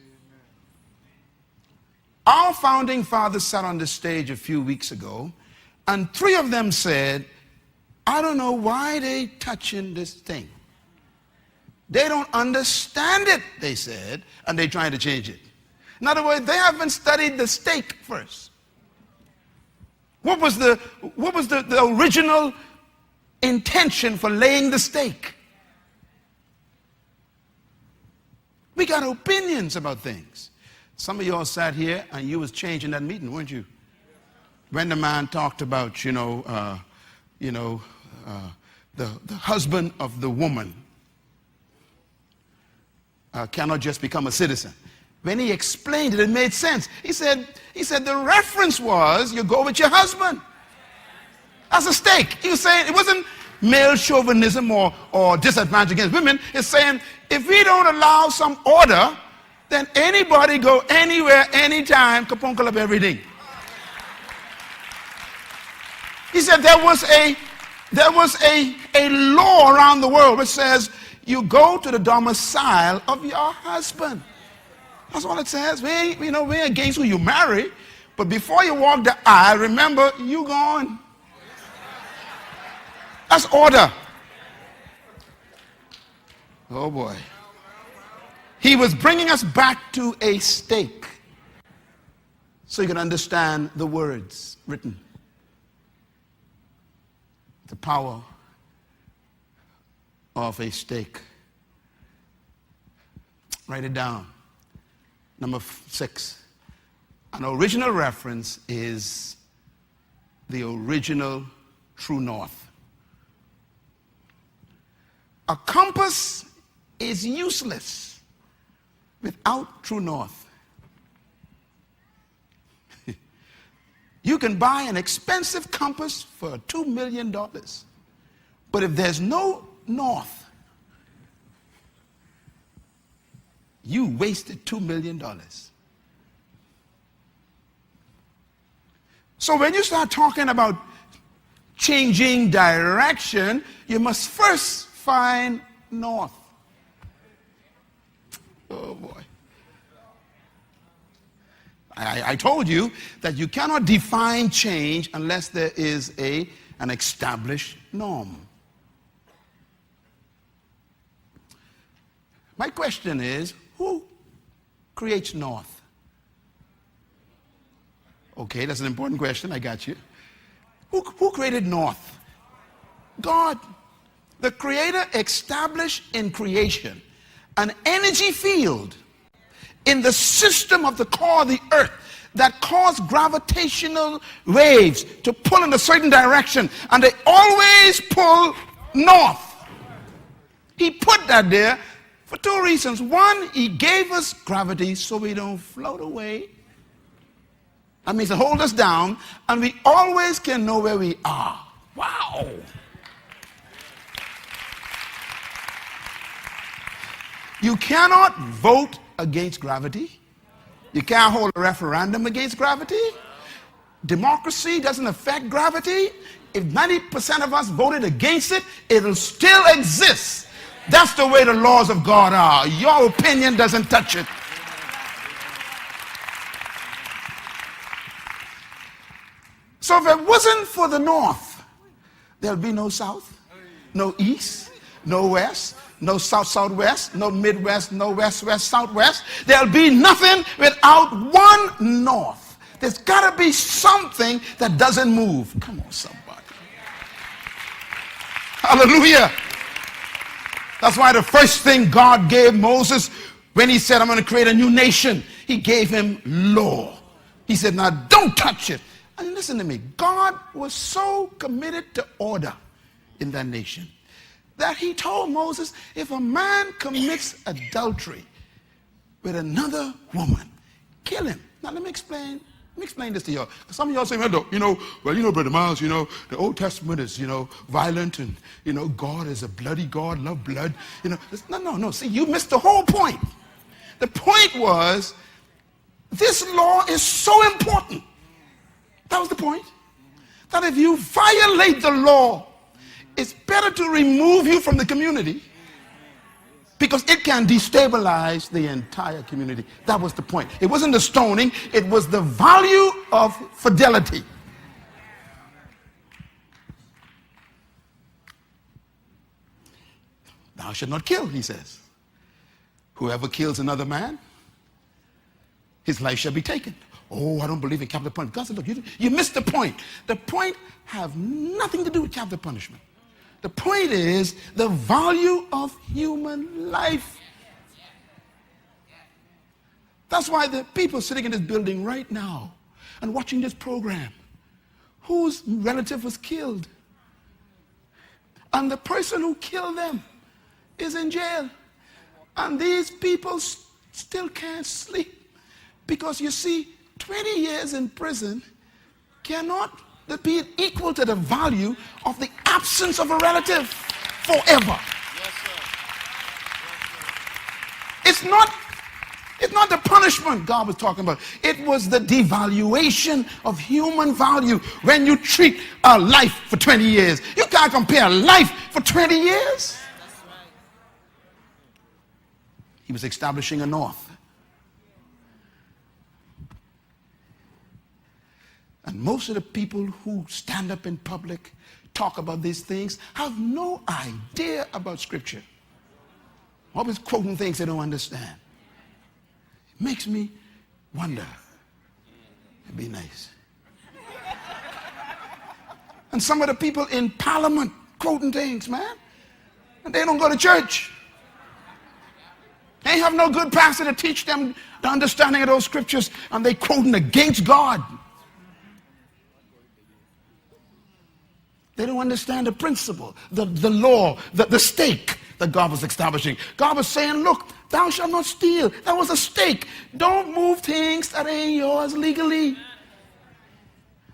Our founding fathers sat on the stage a few weeks ago, and 3 of them said, I don't know why they touching this thing. They don't understand it, they said, and they're trying to change it. In other words, they haven't studied the stake first. What was the original intention for laying the stake? We got opinions about things. Some of y'all sat here and you was changing that meeting, weren't you? When the man talked about, the husband of the woman cannot just become a citizen. When he explained it, it made sense. He said the reference was you go with your husband. That's a stake. He was saying it wasn't male chauvinism or disadvantage against women. It's saying if we don't allow some order, then anybody go anywhere, anytime, kapunkel up everything. He said there was a law around the world which says you go to the domicile of your husband. That's what it says. We ain't against who you marry, but before you walk the aisle, remember you gone. That's order. Oh boy. He was bringing us back to a stake so you can understand the words written. The power of a stake. Write it down. Number 6. An original reference is the original true north. A compass is useless without true north. You can buy an expensive compass for $2 million. But if there's no north, you wasted $2 million. So when you start talking about changing direction, you must first find north. Oh boy. I told you that you cannot define change unless there is an established norm. My question is, who creates north? Okay, that's an important question. I got you. Who created north? God. The Creator established in creation an energy field in the system of the core of the earth that cause gravitational waves to pull in a certain direction, and they always pull north. He put that there for 2 reasons. One, he gave us gravity so we don't float away. That means to hold us down, and we always can know where we are. Wow. You cannot vote against gravity. You can't hold a referendum against gravity. Democracy doesn't affect gravity. If 90% of us voted against it, it'll still exist. That's the way the laws of God are. Your opinion doesn't touch it. So if it wasn't for the north, There'll be no south, no east, no west, no south, southwest, no midwest, no west, west, southwest. There'll be nothing without one north. There's got to be something that doesn't move. Come on, somebody. Hallelujah. That's why the first thing God gave Moses when he said, I'm going to create a new nation, he gave him law. He said, now don't touch it. And listen to me, God was so committed to order in that nation that he told Moses, if a man commits adultery with another woman, kill him. Now let me explain this to y'all. Some of y'all say, well, Brother Myles, the Old Testament is, violent, and, God is a bloody God, love blood. No. See, you missed the whole point. The point was, this law is so important. That was the point. That if you violate the law, it's better to remove you from the community because it can destabilize the entire community. That was the point. It wasn't the stoning, it was the value of fidelity. Thou shalt not kill, he says. Whoever kills another man, his life shall be taken. Oh, I don't believe in capital punishment. God said, look, you missed the point. The point have nothing to do with capital punishment. The point is the value of human life. That's why the people sitting in this building right now and watching this program, whose relative was killed, and the person who killed them is in jail. And these people still can't sleep. Because you see, 20 years in prison cannot be equal to the value of the absence of a relative forever. Yes, sir. It's not the punishment God was talking about. It was the devaluation of human value when you treat a life for 20 years. You can't compare life for 20 years. He was establishing a north. And most of the people who stand up in public, talk about these things, have no idea about Scripture. Always quoting things they don't understand. It makes me wonder. It'd be nice. And some of the people in Parliament quoting things, man, and they don't go to church. They have no good pastor to teach them the understanding of those scriptures, and they quoting against God. They don't understand the principle, the law, the stake that God was establishing. God was saying, look, thou shalt not steal. That was a stake. Don't move things that ain't yours legally.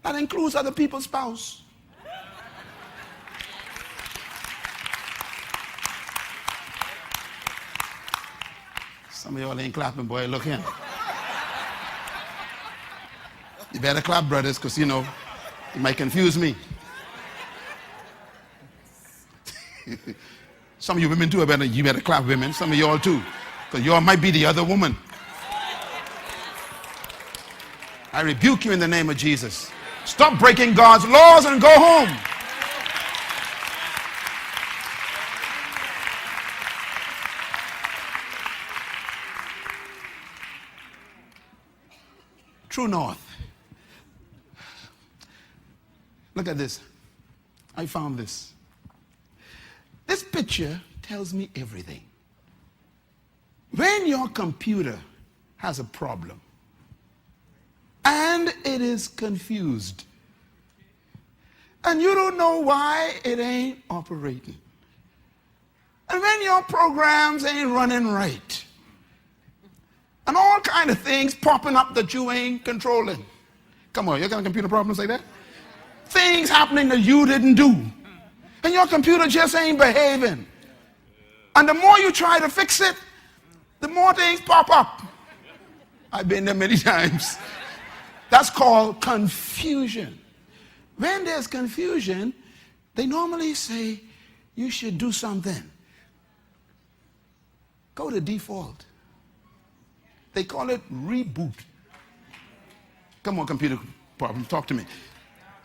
That includes other people's spouse. Some of y'all ain't clapping, boy. Look in. You better clap, brothers, because, it might confuse me. Some of you women too, you better clap, women. Some of y'all too, because y'all might be the other woman. I rebuke you in the name of Jesus. Stop breaking God's laws and go home. True north. Look at this. I found this. This picture tells me everything. When your computer has a problem and it is confused and you don't know why it ain't operating, and when your programs ain't running right, and all kind of things popping up that you ain't controlling. Come on, you got computer problems like that? Things happening that you didn't do. And your computer just ain't behaving. And the more you try to fix it, the more things pop up. I've been there many times. That's called confusion. When there's confusion, they normally say you should do something. Go to default. They call it reboot. Come on, computer problem, talk to me.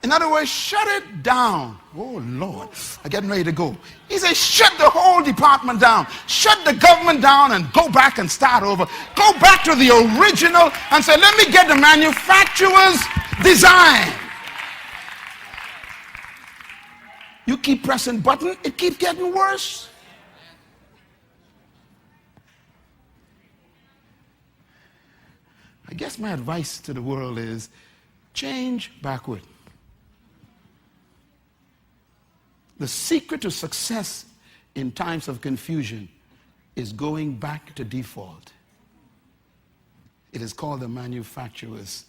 In other words, shut it down. Oh, Lord, I'm getting ready to go. He said, shut the whole department down. Shut the government down and go back and start over. Go back to the original and say, let me get the manufacturer's design. You keep pressing button, it keeps getting worse. I guess my advice to the world is change backward. The secret to success in times of confusion is going back to default. It is called the manufacturer's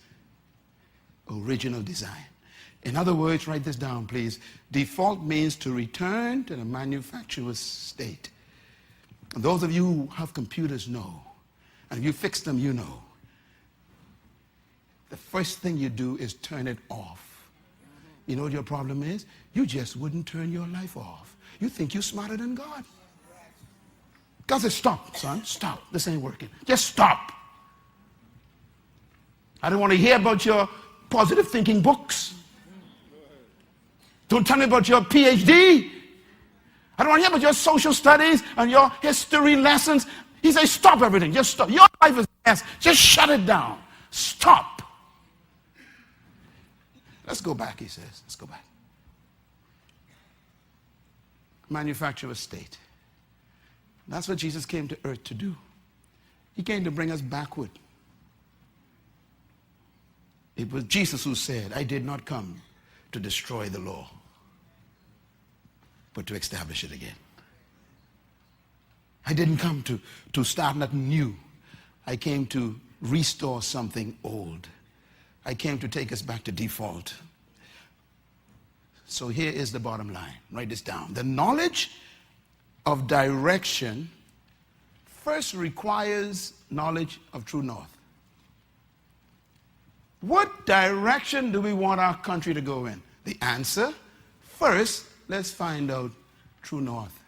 original design. In other words, write this down, please. Default means to return to the manufacturer's state. And those of you who have computers know, and if you fix them, you know. The first thing you do is turn it off. You know what your problem is? You just wouldn't turn your life off. You think you're smarter than God. God says, stop, son, stop. This ain't working. Just stop. I don't want to hear about your positive thinking books. Don't tell me about your PhD. I don't want to hear about your social studies and your history lessons. He says, stop everything. Just stop. Your life is a mess. Just shut it down. Stop. Let's go back, he says. Let's go back. Manufacturer's state. That's what Jesus came to earth to do. He came to bring us backward. It was Jesus who said, I did not come to destroy the law, but to establish it again. I didn't come to start nothing new. I came to restore something old. I came to take us back to default. So here is the bottom line. Write this down. The knowledge of direction first requires knowledge of true north. What direction do we want our country to go in? The answer, first, let's find out true north.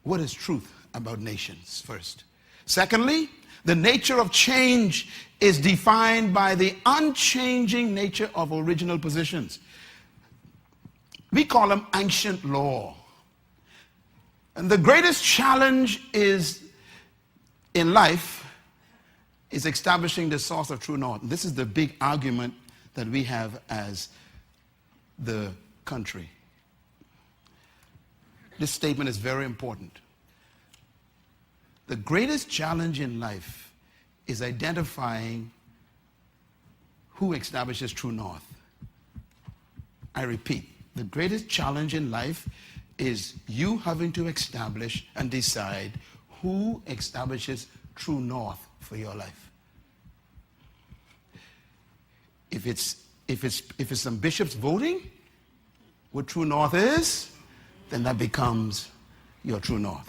What is truth about nations first? Secondly, the nature of change is defined by the unchanging nature of original positions. We call them ancient law. And the greatest challenge is in life is establishing the source of true north. This is the big argument that we have as the country. This statement is very important. The greatest challenge in life is identifying who establishes true north. I repeat, the greatest challenge in life is you having to establish and decide who establishes true north for your life. If it's some bishops voting what true north is, then that becomes your true north.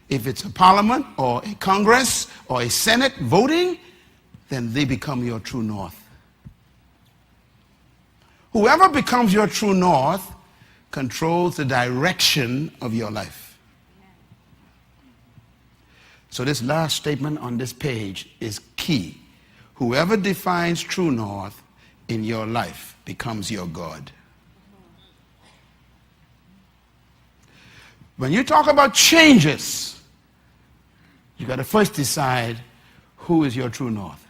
If it's a parliament or a congress or a senate voting, then they become your true north. Whoever becomes your true north controls the direction of your life. So this last statement on this page is key. Whoever defines true north in your life becomes your God. When you talk about changes, you got to first decide who is your true north.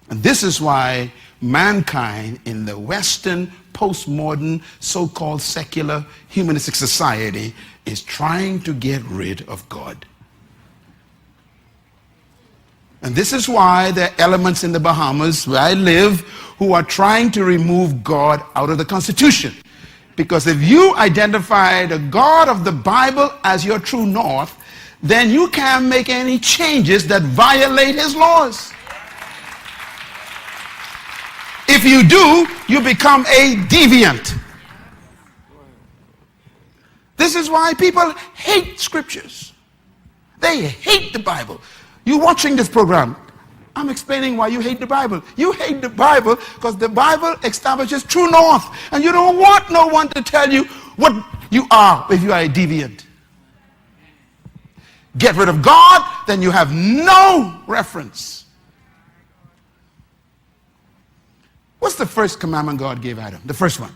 And this is why mankind in the Western, postmodern, so-called secular, humanistic society is trying to get rid of God. And this is why there are elements in the Bahamas where I live who are trying to remove God out of the Constitution. Because if you identify the God of the Bible as your true north, then you can't make any changes that violate his laws. If you do, you become a deviant. This is why people hate scriptures. They hate the Bible. You're watching this program. I'm explaining why you hate the Bible. You hate the Bible because the Bible establishes true north. And you don't want no one to tell you what you are if you are a deviant. Get rid of God, then you have no reference. What's the first commandment God gave Adam? The first one.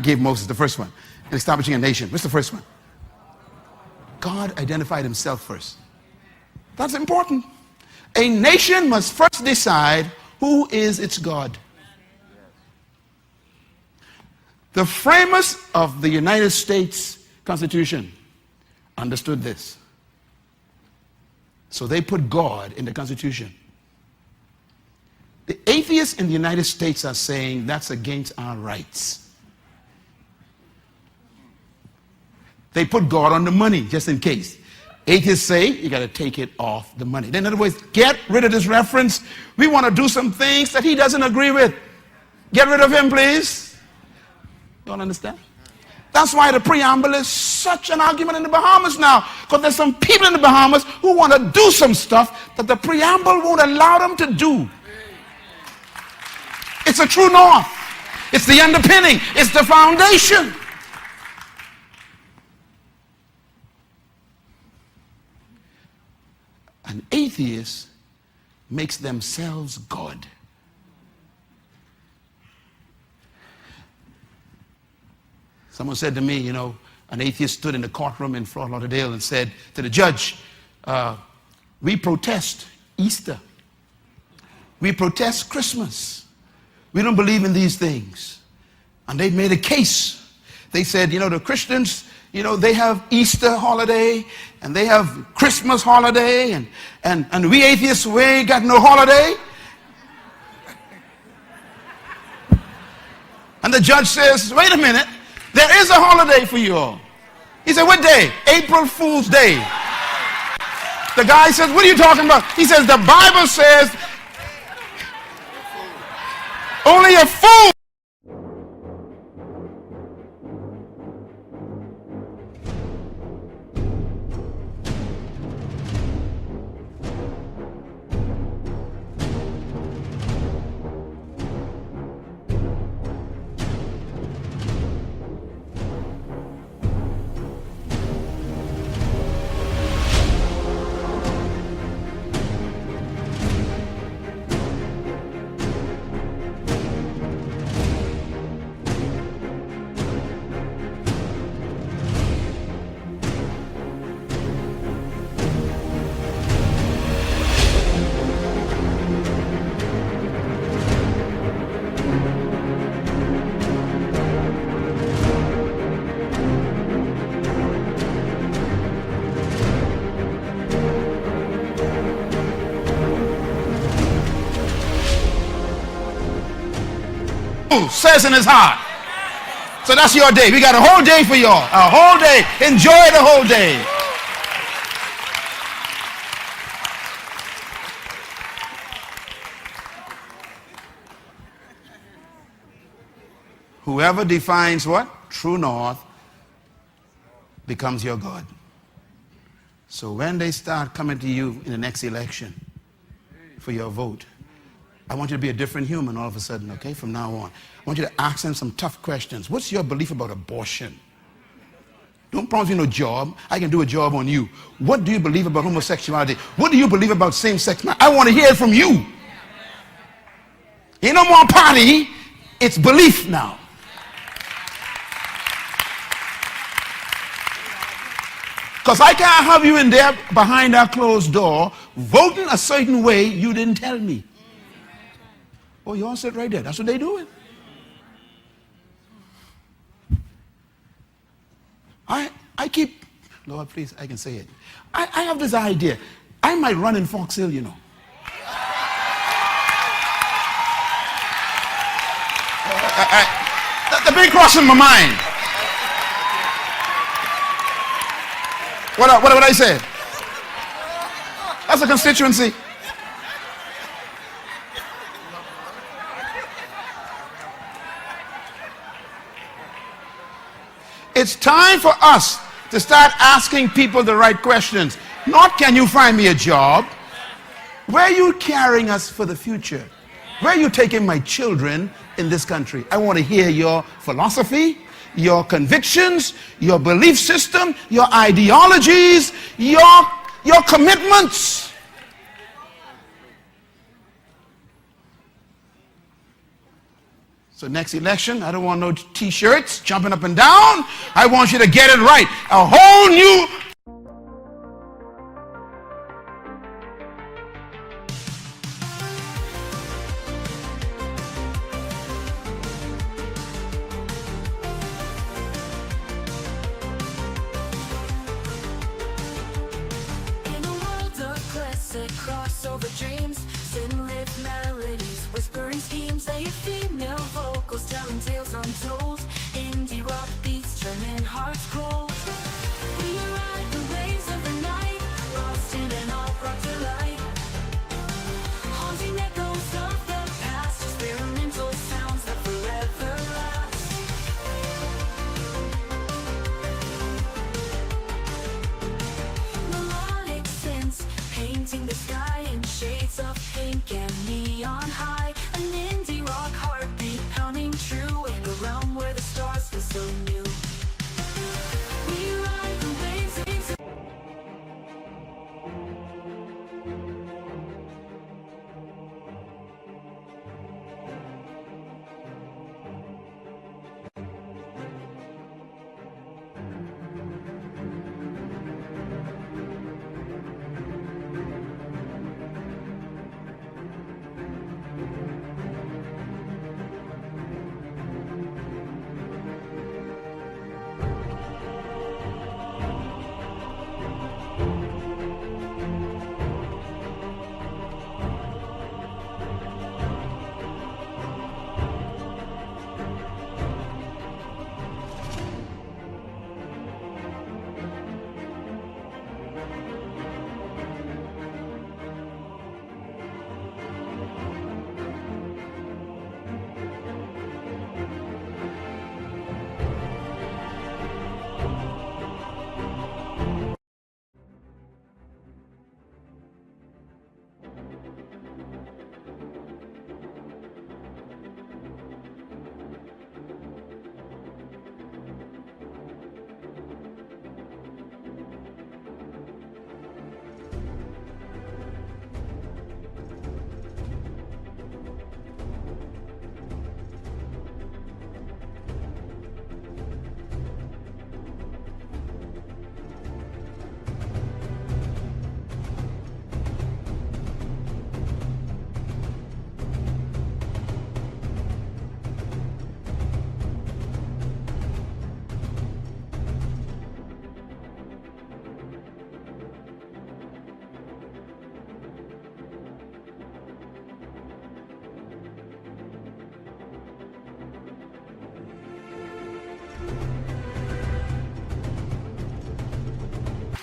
Gave Moses, the first one. In establishing a nation. What's the first one? God identified himself first. That's important. A nation must first decide who is its God. The framers of the United States Constitution understood this. So they put God in the Constitution. The atheists in the United States are saying that's against our rights. They put God on the money just in case. Atheists say you got to take it off the money. In other words, get rid of this reference. We want to do some things that he doesn't agree with. Get rid of him, please. Don't understand? That's why the preamble is such an argument in the Bahamas now. Because there's some people in the Bahamas who want to do some stuff that the preamble won't allow them to do. It's a true north. It's the underpinning. It's the foundation. An atheist makes themselves God. Someone said to me, an atheist stood in the courtroom in Fort Lauderdale and said to the judge, we protest Easter. We protest Christmas. We don't believe in these things. And they made a case. They said, the Christians, they have Easter holiday and they have Christmas holiday and we atheists, we ain't got no holiday. And the judge says, wait a minute, there is a holiday for you all. He said, what day? April Fool's Day. The guy says, what are you talking about? He says, the Bible says, only a fool. Says in his heart. So that's your day. We got a whole day for y'all. A whole day. Enjoy the whole day. Whoever defines what? True north becomes your God. So when they start coming to you in the next election for your vote, I want you to be a different human all of a sudden, okay, from now on. I want you to ask them some tough questions. What's your belief about abortion? Don't promise me no job. I can do a job on you. What do you believe about homosexuality? What do you believe about same-sex marriage? I want to hear it from you. Ain't no more party. It's belief now. Because I can't have you in there behind that closed door voting a certain way you didn't tell me. Oh, you all sit right there. That's what they doing. I keep, Lord, please, I can say it. I have this idea. I might run in Fox Hill, The big crossing my mind. What would I say? That's a constituency. It's time for us to start asking people the right questions. Not can you find me a job? Where are you carrying us for the future? Where are you taking my children in this country? I want to hear your philosophy, your convictions, your belief system, your ideologies, your commitments. So next election, I don't want no t-shirts jumping up and down. I want you to get it right. A whole new... In a world of classic crossover dreams, sin-lit melodies, whispering schemes, they have female vocals telling tales untold. Indie rock beats turning hearts cold. We ride the waves of the night, lost in an all brought to light. Haunting echoes of the past, experimental sounds that forever last. Melodic synths painting the sky in shades of pink and neon high. An indie rock heartbeat pounding true in a realm where the stars feel so new. We ride the waves of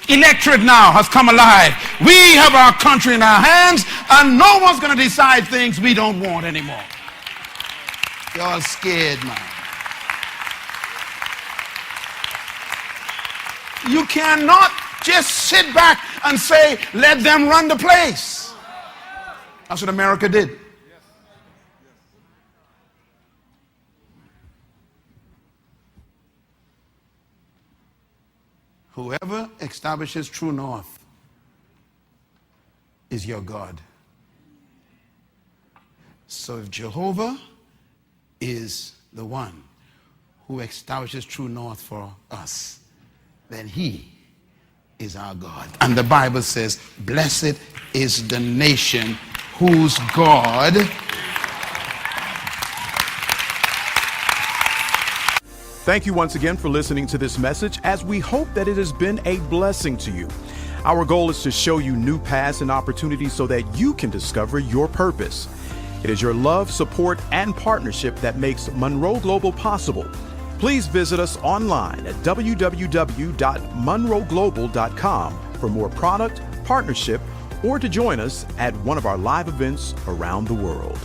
Electorate now has come alive. We have our country in our hands, and no one's going to decide things we don't want anymore. Y'all scared, man. You cannot just sit back and say, let them run the place. That's what America did. Whoever establishes true north is your God. So if Jehovah is the one who establishes true north for us, then he is our God. And the Bible says, blessed is the nation whose God Thank you once again for listening to this message, as we hope that it has been a blessing to you. Our goal is to show you new paths and opportunities so that you can discover your purpose. It is your love, support, and partnership that makes Monroe Global possible. Please visit us online at www.monroeglobal.com for more product, partnership, or to join us at one of our live events around the world.